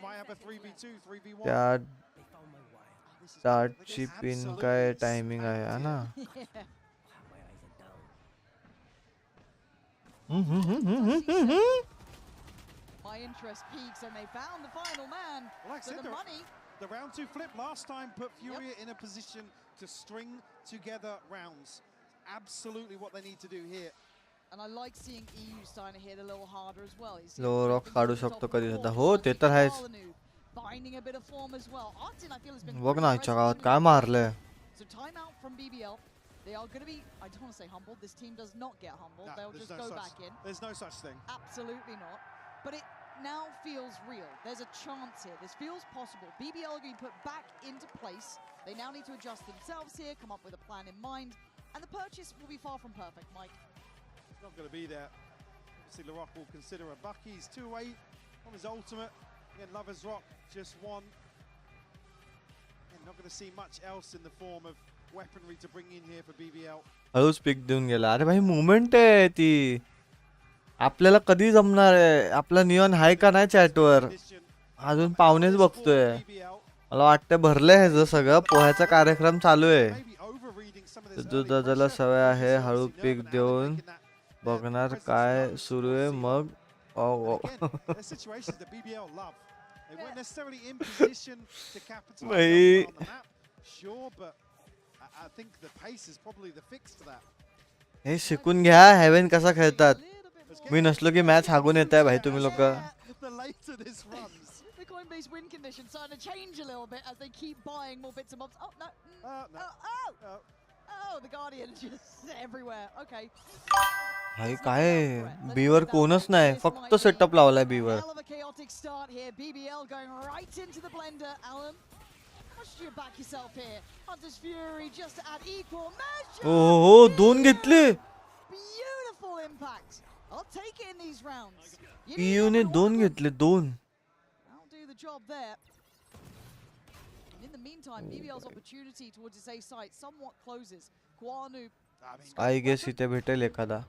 [SPEAKER 6] might have a 3v2, 3v1.
[SPEAKER 1] त्या
[SPEAKER 3] They found my wire.
[SPEAKER 1] स्टार्टची pin काय timing आहे हा ना.
[SPEAKER 5] Yeah.
[SPEAKER 3] My eyes are down.
[SPEAKER 5] My interest peaks and they found the final man.
[SPEAKER 6] Well, like I
[SPEAKER 5] So
[SPEAKER 6] said,
[SPEAKER 5] the money.
[SPEAKER 6] the round 2 flip last time put Furia in a position to string together rounds. Absolutely what they need to do here.
[SPEAKER 5] And I like seeing EU starting to hit a little harder as well.
[SPEAKER 1] Low rock काढू शकतो कधी सुद्धा. हो ते तर आहेच.
[SPEAKER 5] Finding a bit of form as well. Artin, I feel, has been
[SPEAKER 1] बघ ना
[SPEAKER 5] very
[SPEAKER 1] आजच्या
[SPEAKER 5] aggressive
[SPEAKER 1] गावात काय मारलंय.
[SPEAKER 5] So timeout from BBL. They are going to be, I don't want to say humbled. This team does not get humbled.
[SPEAKER 6] No,
[SPEAKER 5] They'll
[SPEAKER 6] there's
[SPEAKER 5] just
[SPEAKER 6] no
[SPEAKER 5] go
[SPEAKER 6] such-
[SPEAKER 5] back in.
[SPEAKER 6] There's no such thing.
[SPEAKER 5] Absolutely not. But it now feels real. There's a chance here. This feels possible. BBL are being put back into place. They now need to adjust themselves here, come up with a plan in mind. And the purchase will be far from perfect, Mike.
[SPEAKER 6] It's not going to be there. Obviously, LaRock will consider a Bucky. He's 2-8 on his ultimate. Again, Lover's Rock just one. And not going to see much else in the form of weaponry to bring in here for BBL.
[SPEAKER 1] हळूच pick देऊन गेला. अरे भाई movement आहे ती. आपल्याला कधी जमणार आहे. आपला नियॉन आहे का नाही चॅटवर. अजून पाहुणेच बघतोय. मला वाटतं भरलंय ह्याचं सगळं. पोह्याचा कार्यक्रम चालू आहे. तुझ्याला सवय आहे हळू पिक देऊन बघणार काय सुरू आहे मग.
[SPEAKER 6] They weren't necessarily in position to capitalize
[SPEAKER 1] Mate.
[SPEAKER 6] on the map. Sure, but I think the pace is probably the fix to that.
[SPEAKER 1] हे शिकून घ्या हेवन कसा खेळतात. मी नसलो की मॅच हागून येत आहे भाई तुम्ही लोक.
[SPEAKER 6] The later this runs.
[SPEAKER 5] The Coinbase win condition starting to change a little bit as they keep buying more bits and bobs. Oh, no.
[SPEAKER 6] No.
[SPEAKER 5] Oh, the Guardian just everywhere. Okay.
[SPEAKER 1] भाई काय beaver कोणच नाही फक्त setup लावलाय beaver.
[SPEAKER 5] Hell of a chaotic start here. BBL going right into the blender. Alan, how much do you back yourself here? Hunter's Fury just at equal measure.
[SPEAKER 1] हो दोन घेतले.
[SPEAKER 5] Beautiful impact. I'll take it in these rounds. You need
[SPEAKER 1] पीयू ने
[SPEAKER 5] every
[SPEAKER 1] दोन
[SPEAKER 5] one of them.
[SPEAKER 1] घेतले दोन.
[SPEAKER 5] I'll do the job there. And in the meantime, BBL's opportunity towards his A site somewhat closes. Guanu
[SPEAKER 1] I guess इथे भेटेल एखादा.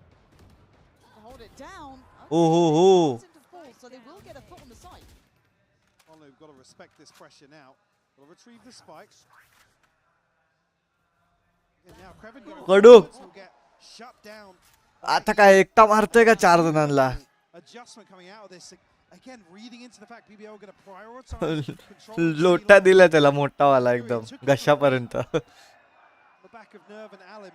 [SPEAKER 5] hold it down.
[SPEAKER 1] Oh, oh, oh.
[SPEAKER 5] It's into fall, so they will get a foot on the site.
[SPEAKER 6] Only we've got to respect this pressure now. We'll retrieve the spikes. And now Krevin
[SPEAKER 1] कडूक.
[SPEAKER 6] will get shut down.
[SPEAKER 1] आता काय एकटा मारतोय का 4 जणांना.
[SPEAKER 6] Adjustment coming out of this. Again, reading into the fact BBL are going to prioritize control.
[SPEAKER 1] लोटा दिला त्याला मोठा वाला एकदम घशापर्यंत.
[SPEAKER 6] The back of Nerve and Alim.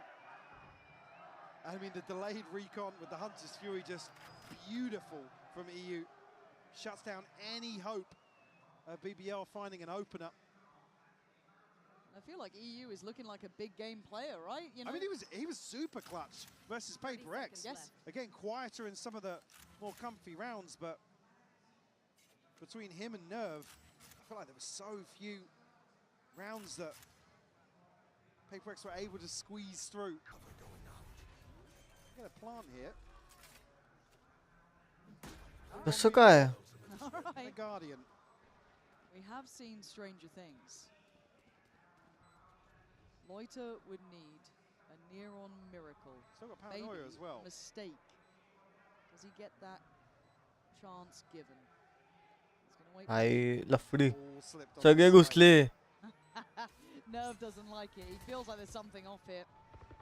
[SPEAKER 6] I mean, the delayed recon with the Hunter's Fury just beautiful from EU. Shuts down any hope of BBL finding an opener.
[SPEAKER 5] I feel like EU is looking like a big game player, right? You know?
[SPEAKER 6] I mean, he was super clutch versus Paper X.
[SPEAKER 5] Yes.
[SPEAKER 6] Again, quieter in some of the more comfy rounds, but between him and Nerve, I feel like there were so few rounds that Paper X were able to squeeze through. Get a plant here.
[SPEAKER 1] कसं काय.
[SPEAKER 5] All
[SPEAKER 6] The
[SPEAKER 5] right.
[SPEAKER 6] Guardian.
[SPEAKER 5] We have seen stranger things. Loiter would need A near-on miracle.
[SPEAKER 6] Still got paranoia
[SPEAKER 5] Maybe
[SPEAKER 6] as well.
[SPEAKER 5] mistake. Does he get that chance given? He's going to wait.
[SPEAKER 1] I लफड़ी
[SPEAKER 6] All slipped on
[SPEAKER 1] सगळे
[SPEAKER 6] the side.
[SPEAKER 1] घुसले.
[SPEAKER 5] Nerve doesn't like it. He feels like there's something off here.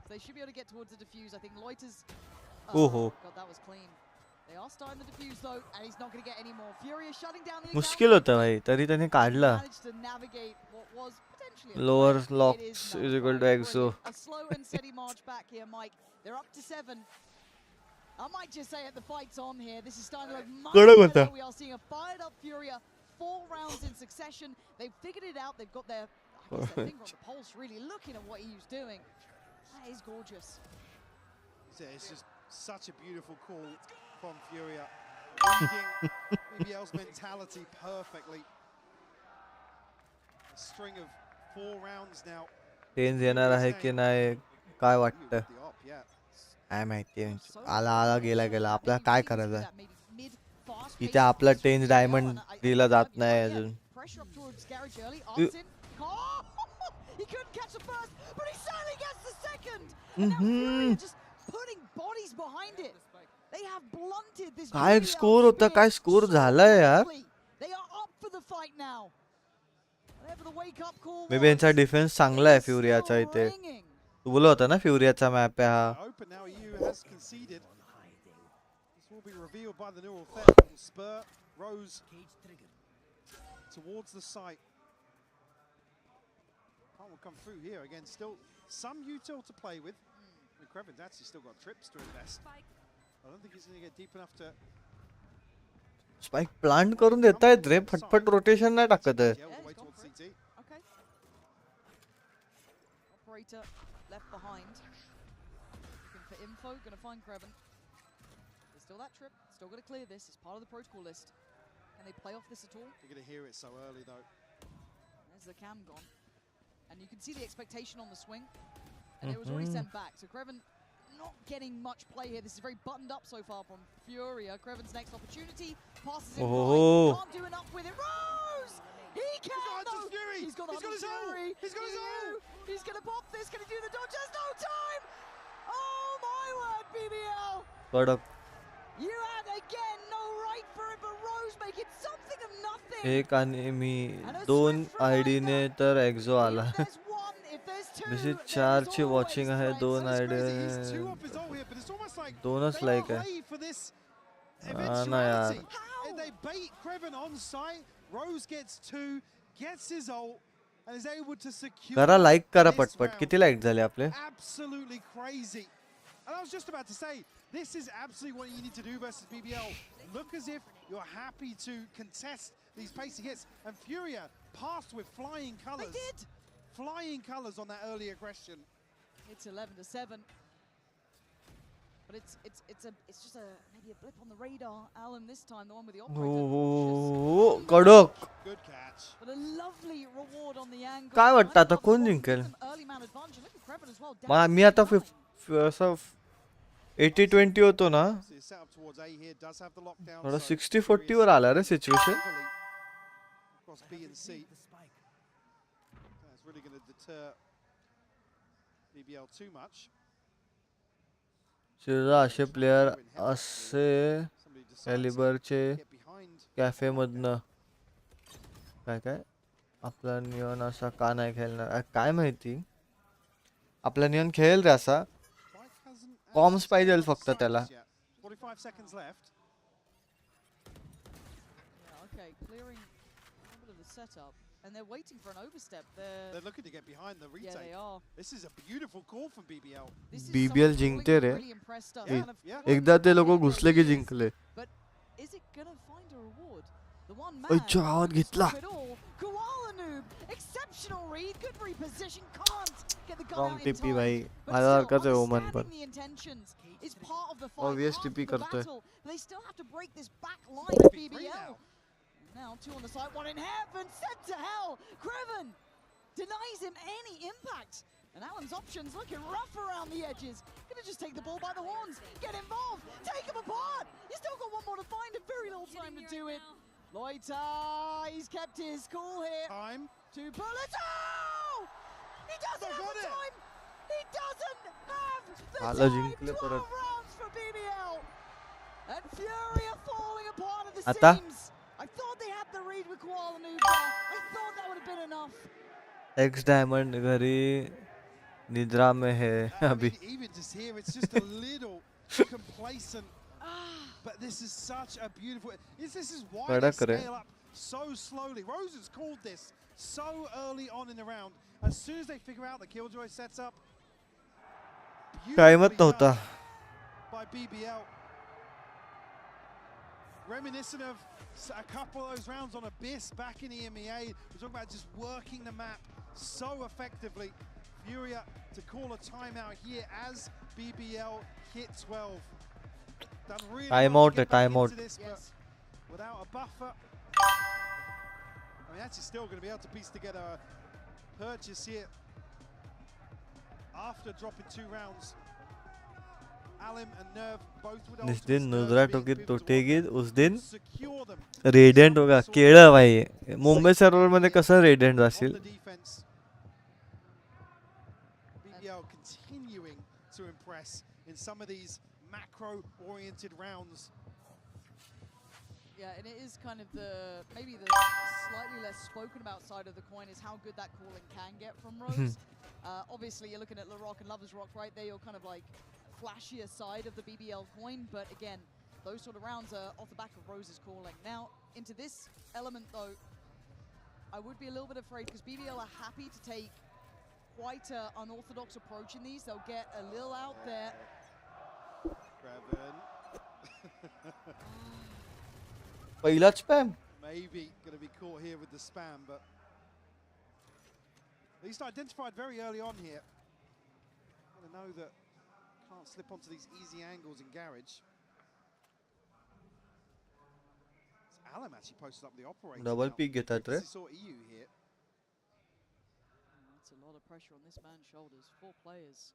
[SPEAKER 5] So they should be able to get towards the defuse. I think Loiter's...
[SPEAKER 1] Oh.
[SPEAKER 5] God, that was clean. They are starting the defuse though, and he's not going to get any more. FURIA shutting down the
[SPEAKER 1] मुश्किल होता भाई तरी त्याने काढला.
[SPEAKER 5] managed to navigate what was potentially a
[SPEAKER 1] Lower
[SPEAKER 5] threat. It
[SPEAKER 1] locks
[SPEAKER 5] not
[SPEAKER 1] is equal to
[SPEAKER 5] quite.
[SPEAKER 1] exo.
[SPEAKER 5] Brilliant. A slow and steady march back here, Mike. They're up to 7. I might just say it, the fight's on here. This is starting to look much better. We are seeing a fired up FURIA. 4 rounds in succession. They've figured it out. They've got their, I guess, their finger on the pulse, really looking at what he was doing. That is gorgeous.
[SPEAKER 6] It's just such a beautiful call from FURIA. Reading BBL's mentality perfectly. A string of 4 rounds now.
[SPEAKER 1] Change येणार आहे की नाही काय वाटतं?
[SPEAKER 6] The op, yeah.
[SPEAKER 1] काय माहिती. आला आला गेला गेला आपल्याला काय करायचं आहे? इथे आपला 10 डायमंड दिला जात नाही अजून.
[SPEAKER 5] Pressure up towards Garage early. Arts in. Oh! He couldn't catch the first, but he certainly gets the second. And now FURIA just putting bodies behind it. They have blunted this.
[SPEAKER 1] काय
[SPEAKER 5] BBL
[SPEAKER 1] score होता
[SPEAKER 5] spear
[SPEAKER 1] काय score
[SPEAKER 5] so
[SPEAKER 1] झालाय यार.
[SPEAKER 5] quickly. They are up for the fight now. Whatever the wake up call
[SPEAKER 1] may be यांचा
[SPEAKER 5] was,
[SPEAKER 1] defence चांगला आहे
[SPEAKER 5] it's
[SPEAKER 1] फ्युरियाचा
[SPEAKER 5] still
[SPEAKER 1] इथे.
[SPEAKER 5] ringing.
[SPEAKER 1] तू बोलला होता ना फ्युरियाचा मॅप आहे हा.
[SPEAKER 6] Open now, EU has conceded. This will be revealed by the neural theft. Will spur Rose towards the site. Khan will come through here again. Still some util to play with. And Krevin's actually still got trips to invest. I don't think he's going to get deep enough to.
[SPEAKER 1] Spike plant करून देतायत रे फटफट rotation नाही टाकत आहे.
[SPEAKER 6] Yeah, all the way towards CT.
[SPEAKER 5] Okay. Operator left behind. Looking for info, gonna find Kreven. There's still that trip, still gotta clear this, it's part of the protocol list. Can they play off this at all?
[SPEAKER 6] They're going to hear it so early though.
[SPEAKER 5] There's the cam gone. And you can see the expectation on the swing. And it was already sent back. So Kreven not getting much play here. This is very buttoned up so far from FURIA. Kreven's next opportunity. Passes it right. Can't do enough with it. Rose! He can though!
[SPEAKER 6] Fury!
[SPEAKER 5] He's got
[SPEAKER 6] He's got his ult!
[SPEAKER 5] Fury.
[SPEAKER 6] He's got his ult!
[SPEAKER 5] He's gonna pop this, gonna do the dodge. There's no time! Oh my word, BBL!
[SPEAKER 1] कडक.
[SPEAKER 5] You had again no right for it, but Rose making something of nothing.
[SPEAKER 1] एक आणि मी 2 ID ने तर Exo आला.
[SPEAKER 5] If there's one, if there's two,
[SPEAKER 1] जशी
[SPEAKER 5] there is
[SPEAKER 1] 4 ची
[SPEAKER 5] always
[SPEAKER 1] watching आहे
[SPEAKER 5] threats.
[SPEAKER 1] 2
[SPEAKER 6] It's
[SPEAKER 1] ID.
[SPEAKER 6] crazy. He's 2 off his ult here, but it's almost like
[SPEAKER 1] दोनच
[SPEAKER 6] they
[SPEAKER 1] like
[SPEAKER 6] are
[SPEAKER 1] आहे.
[SPEAKER 6] ready for this
[SPEAKER 1] ना यार.
[SPEAKER 6] eventuality. And they bait Kreven on site. Rose gets 2, gets his ult, and is able to secure.
[SPEAKER 1] करा like करा
[SPEAKER 6] this
[SPEAKER 1] पटपट.
[SPEAKER 6] round.
[SPEAKER 1] किती like झाले आपले?
[SPEAKER 6] Absolutely crazy. And I was just about to say, this is absolutely what you need to do versus BBL. Look as if you're happy to contest these pacey hits. And FURIA passed with flying
[SPEAKER 5] They
[SPEAKER 6] colours.
[SPEAKER 5] did.
[SPEAKER 6] Flying colours on that early aggression.
[SPEAKER 5] It's 11-7. But it's just maybe a blip on the radar. Alan this time, the one with the operator.
[SPEAKER 1] कडक.
[SPEAKER 6] Good catch.
[SPEAKER 5] But a lovely reward on the angle.
[SPEAKER 1] काय वाटतं आता कोण जिंकेल?
[SPEAKER 5] Early man advantage. Look at Kreven as well.
[SPEAKER 1] मग मी आता 80-20 होतो ना.
[SPEAKER 6] So he's set up towards A here, does have the lockdown.
[SPEAKER 1] थोडा
[SPEAKER 6] so
[SPEAKER 1] 60-40 वर आला रे situation.
[SPEAKER 6] heavily across B and C. That's really going to deter BBL too much.
[SPEAKER 1] शिरा असे player असे
[SPEAKER 6] Somebody decides to
[SPEAKER 1] कॅलिबरचे
[SPEAKER 6] get behind.
[SPEAKER 1] Cafe मधनं काय काय आपला नियॉन असा का नाही खेळणार काय माहिती. आपला नियॉन खेळेल रे असा.
[SPEAKER 6] Spike hasn't
[SPEAKER 1] Comms
[SPEAKER 6] actually
[SPEAKER 1] पाहिजेल
[SPEAKER 6] got
[SPEAKER 1] फक्त
[SPEAKER 6] sight
[SPEAKER 1] त्याला.
[SPEAKER 6] yet. 45 seconds left.
[SPEAKER 5] Yeah, okay, clearing a little bit of the setup. And they're waiting for an overstep.
[SPEAKER 6] They're looking to get behind the
[SPEAKER 5] Yeah, they
[SPEAKER 6] retake.
[SPEAKER 5] are.
[SPEAKER 6] This is a beautiful call from BBL.
[SPEAKER 5] This is
[SPEAKER 1] BBL
[SPEAKER 5] something
[SPEAKER 1] जिंकते रे.
[SPEAKER 5] really impressed us.
[SPEAKER 6] Yeah,
[SPEAKER 5] Kind of
[SPEAKER 6] yeah.
[SPEAKER 5] worked
[SPEAKER 1] एकदा ते
[SPEAKER 5] for
[SPEAKER 1] लोक
[SPEAKER 5] many
[SPEAKER 1] घुसले की
[SPEAKER 5] years.
[SPEAKER 1] जिंकले.
[SPEAKER 5] But is it gonna find a reward? The one
[SPEAKER 1] Oi,
[SPEAKER 5] man.
[SPEAKER 1] चावत
[SPEAKER 5] who
[SPEAKER 1] घेतला.
[SPEAKER 5] took it all. Koala noob. Exceptional read. Good reposition. Can't get the gun
[SPEAKER 1] Wrong
[SPEAKER 5] out in
[SPEAKER 1] TP
[SPEAKER 5] time.
[SPEAKER 1] भाई.
[SPEAKER 5] But
[SPEAKER 1] माझ्या
[SPEAKER 5] still,
[SPEAKER 1] सारखाच आहे ओमन पण.
[SPEAKER 5] understanding the intentions is part of the fight.
[SPEAKER 1] Obvious
[SPEAKER 5] part of
[SPEAKER 1] TP
[SPEAKER 5] the
[SPEAKER 1] करतोय.
[SPEAKER 5] battle. But they still have to break this back line of
[SPEAKER 6] 3
[SPEAKER 5] BBL.
[SPEAKER 6] now.
[SPEAKER 5] Now 2 on the side, 1 in heaven, sent to hell. Kreven denies him any impact. And Alan's options looking rough around the edges. Gonna just take the ball by the horns, get involved, take him apart. He's still got 1 more to find and very little time to do it. Loiter, he's kept his cool here.
[SPEAKER 6] Time.
[SPEAKER 5] 2 bullets. Oh! He doesn't
[SPEAKER 6] They
[SPEAKER 5] have
[SPEAKER 6] got
[SPEAKER 5] the
[SPEAKER 6] it.
[SPEAKER 5] time. He doesn't have the
[SPEAKER 1] आला
[SPEAKER 5] time.
[SPEAKER 1] जिंकले
[SPEAKER 5] 12
[SPEAKER 1] परत.
[SPEAKER 5] rounds for BBL. And FURIA falling apart at the
[SPEAKER 1] आता
[SPEAKER 5] seams. I thought they had the read with Kuala Lumpur. I thought that would have been enough.
[SPEAKER 1] X diamond घरी निद्रा में है
[SPEAKER 6] I
[SPEAKER 1] अभी.
[SPEAKER 6] mean, even just here, it's just a little complacent. But this is such a beautiful. This is why they
[SPEAKER 1] कड़क रहे.
[SPEAKER 6] scale up so slowly. Rose has called this so early on in the round. As soon as they figure out the Killjoy sets up,
[SPEAKER 1] time
[SPEAKER 6] beautifully
[SPEAKER 1] तो होता.
[SPEAKER 6] done by BBL. Reminiscent of a couple of those rounds on Abyss back in EMEA. We're talking about just working the map so effectively. FURIA to call a timeout here as BBL hit 12. Done really
[SPEAKER 1] Time
[SPEAKER 6] well
[SPEAKER 1] out
[SPEAKER 6] to get
[SPEAKER 1] है,
[SPEAKER 6] back
[SPEAKER 1] time
[SPEAKER 6] into
[SPEAKER 1] out.
[SPEAKER 6] this,
[SPEAKER 5] Yes.
[SPEAKER 6] but without a buffer. I mean, that's still going to be able to piece together a purchase here after dropping 2 rounds. Alim and Nerve both would
[SPEAKER 1] जिस दिन
[SPEAKER 6] ultimately
[SPEAKER 1] नुजरा
[SPEAKER 6] be pivotal
[SPEAKER 1] टूटेगी उस दिन
[SPEAKER 6] secure them.
[SPEAKER 1] Radiant होगा. केळं भाई. Mumbai server मध्ये कसं radiant
[SPEAKER 6] On
[SPEAKER 1] असेल.
[SPEAKER 6] the defense, BBL continuing to impress in some of these macro-oriented rounds.
[SPEAKER 5] Yeah, and it is kind of maybe the slightly less spoken about side of the coin is how good that calling can get from Rose. Obviously, you're looking at LaRock and Lovers Rock, right? They're your kind of like flashier side of the BBL coin, but again, those sort of rounds are off the back of Rose's calling. Now, into this element though, I would be a little bit afraid because BBL are happy to take quite an unorthodox approach in these. They'll get a little out there.
[SPEAKER 6] Kraven
[SPEAKER 1] पहिला spam.
[SPEAKER 6] maybe going to be caught here with the spam, but at least identified very early on here. Going to know that can't slip onto these easy angles in garage. Alam actually posted up the operator.
[SPEAKER 1] Double
[SPEAKER 6] now.
[SPEAKER 1] Pick घेतात रे.
[SPEAKER 6] He saw EU here.
[SPEAKER 5] That's a lot of pressure on this man's shoulders. 4 players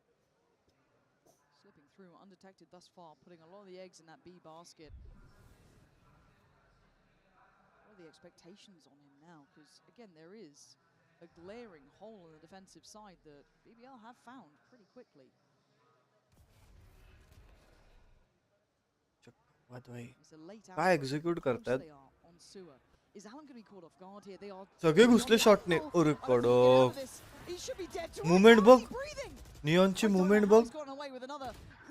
[SPEAKER 5] slipping through undetected thus far, putting a lot of the eggs in that B basket. What are the expectations on him now? Because again, there is a glaring hole in the defensive side that BBL have found pretty quickly. It's a late
[SPEAKER 1] काय
[SPEAKER 5] outbreak.
[SPEAKER 1] Execute
[SPEAKER 5] How close
[SPEAKER 1] करतात.
[SPEAKER 5] they are on sewer. Is Alan going to be caught off guard here? They are.
[SPEAKER 1] सगळे घुसले शॉटने. अरे
[SPEAKER 5] I don't think he can get out
[SPEAKER 1] कडक.
[SPEAKER 5] of this. He should be dead to
[SPEAKER 1] Movement
[SPEAKER 5] us.
[SPEAKER 1] बघ.
[SPEAKER 5] How's he breathing?
[SPEAKER 1] नियॉनची
[SPEAKER 5] I don't know
[SPEAKER 1] movement
[SPEAKER 5] how
[SPEAKER 1] बघ.
[SPEAKER 5] he's gotten away with another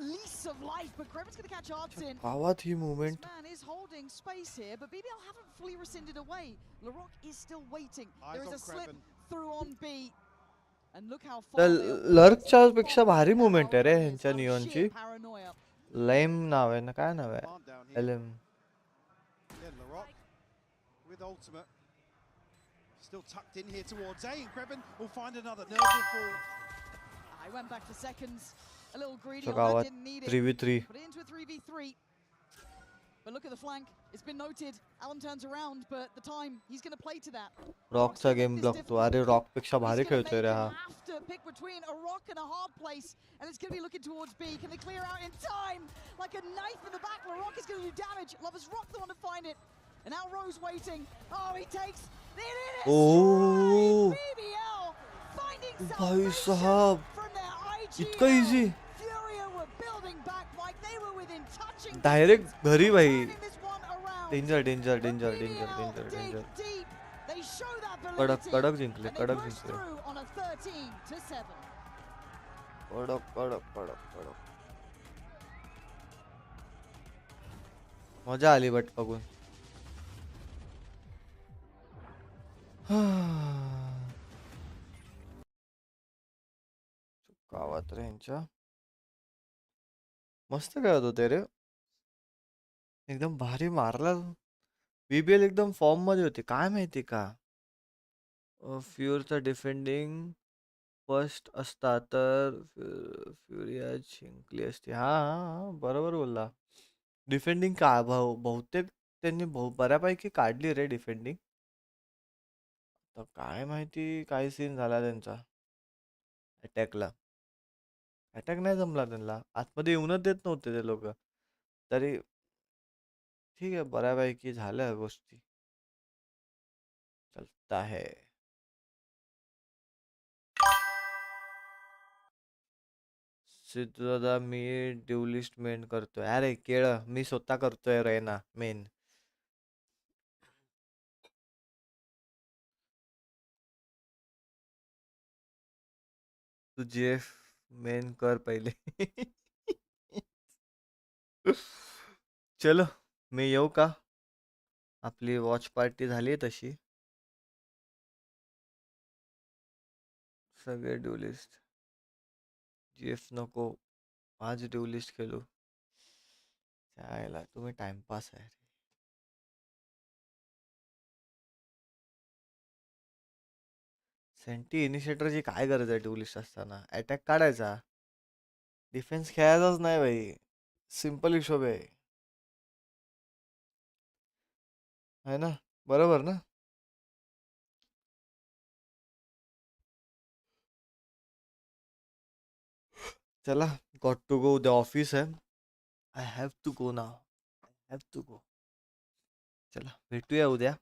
[SPEAKER 5] lease of life, but Krevin's going to catch Arts in.
[SPEAKER 1] गावात ही
[SPEAKER 5] This
[SPEAKER 1] movement.
[SPEAKER 5] man is holding space here, but BBL haven't fully rescinded away. LaRock is still waiting.
[SPEAKER 6] Eyes
[SPEAKER 5] There is
[SPEAKER 6] on
[SPEAKER 5] a slip
[SPEAKER 6] Kreven.
[SPEAKER 5] through on B. And look how
[SPEAKER 1] तर
[SPEAKER 5] far they are.
[SPEAKER 1] लर्कच्या पेक्षा भारी
[SPEAKER 5] Far
[SPEAKER 1] movement आहे रे
[SPEAKER 5] away
[SPEAKER 1] ह्यांच्या
[SPEAKER 5] out of
[SPEAKER 1] नियॉनची.
[SPEAKER 5] sheer paranoia.
[SPEAKER 1] Lime नाव आहे ना. काय नाव आहे.
[SPEAKER 6] Command down here.
[SPEAKER 1] LM.
[SPEAKER 6] Again, LaRock with ultimate. Still tucked in here towards A, and Kreven will find another. Nerve will fall.
[SPEAKER 5] I went back for seconds. A little greedy
[SPEAKER 1] So
[SPEAKER 5] on that,
[SPEAKER 1] गावात
[SPEAKER 5] didn't need it.
[SPEAKER 1] 3v3.
[SPEAKER 5] Put it into a 3v3. But look at the flank. It's been noted. Alan turns around, but the time, he's going to play to that.
[SPEAKER 1] रॉकचा game block तो. अरे rock पेक्षा भारी
[SPEAKER 5] He's gonna
[SPEAKER 1] खेळतोय
[SPEAKER 5] make
[SPEAKER 1] रे
[SPEAKER 5] him
[SPEAKER 1] हा.
[SPEAKER 5] have to pick between a rock and a hard place, and it's going to be looking towards B. Can they clear out in time? Like a knife in the back, where Rock is going to do damage. Lovers Rock the one to find it. And now Rose waiting. Oh, he takes it in his
[SPEAKER 1] Oh.
[SPEAKER 5] stride. BBL finding
[SPEAKER 1] भाई
[SPEAKER 5] salvation
[SPEAKER 1] साहब.
[SPEAKER 5] from their
[SPEAKER 1] इतका
[SPEAKER 5] IGL.
[SPEAKER 1] Easy.
[SPEAKER 5] FURIA were building back like they were within touching
[SPEAKER 1] direct
[SPEAKER 5] distance
[SPEAKER 1] घरी
[SPEAKER 5] of
[SPEAKER 1] भाई.
[SPEAKER 5] turning this one around.
[SPEAKER 1] Danger danger
[SPEAKER 5] But
[SPEAKER 1] danger
[SPEAKER 5] BBL
[SPEAKER 1] danger danger
[SPEAKER 5] dig
[SPEAKER 1] danger.
[SPEAKER 5] deep. They show that
[SPEAKER 1] कडक
[SPEAKER 5] validity.
[SPEAKER 1] कडक जिंकले.
[SPEAKER 5] And they
[SPEAKER 1] कडक
[SPEAKER 5] push
[SPEAKER 1] जिंकले.
[SPEAKER 5] through on a 13-7.
[SPEAKER 1] कडक कडक कडक कडक. मजा आली बट बघून. गावात रे ह्यांच्या. मस्त खेळत होते रे. एकदम भारी मारला. बीबीएल एकदम फॉर्म मध्ये होते. काय माहिती का. फ्युअरचा डिफेंडिंग फर्स्ट असता तर फ्युरिया जिंकली असती. हा हा बरोबर बोलला. डिफेंडिंग का बहुतेक त्यांनी बऱ्यापैकी काढली रे डिफेंडिंग. तर काय माहिती काय सीन झाला त्यांचा अटॅकला. अटॅक नाही जमला त्यांना. आतमध्ये येऊनच देत नव्हते ते लोक. तरी ठीक आहे बऱ्यापैकी झाल्या गोष्टी. चलता है. सिद्धू दादा मी ड्युलिस्ट मेन करतोय. अरे केळं मी स्वतः करतोय रेना मेन. तू जेफ मेन कर पहिले. चलो मी येऊ का? आपली वॉच पार्टी झाली तशी. सगळे ड्युलिस्ट. जेफ नको. आज ड्युलिस्ट खेळू. चायला तुम्ही टाइमपास आहे. सेंटी इनिशिएटरची काय गरज आहे ड्युलिस्ट असताना? अटॅक काढायचा. डिफेन्स खेळायचाच नाही भाई. सिंपल हिशोब आहे. है ना? बरोबर ना? चला गॉट टू गो. उद्या ऑफिस आहे. I have to go now. I have to go. चला भेटूया उद्या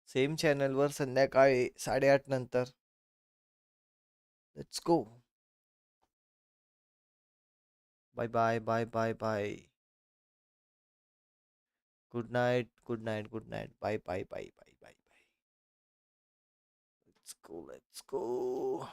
[SPEAKER 1] सेम चॅनलवर संध्याकाळी 8:30 नंतर. Let's go. Bye bye bye bye bye. Good night good night good night. Bye bye bye bye bye bye. Let's go let's go.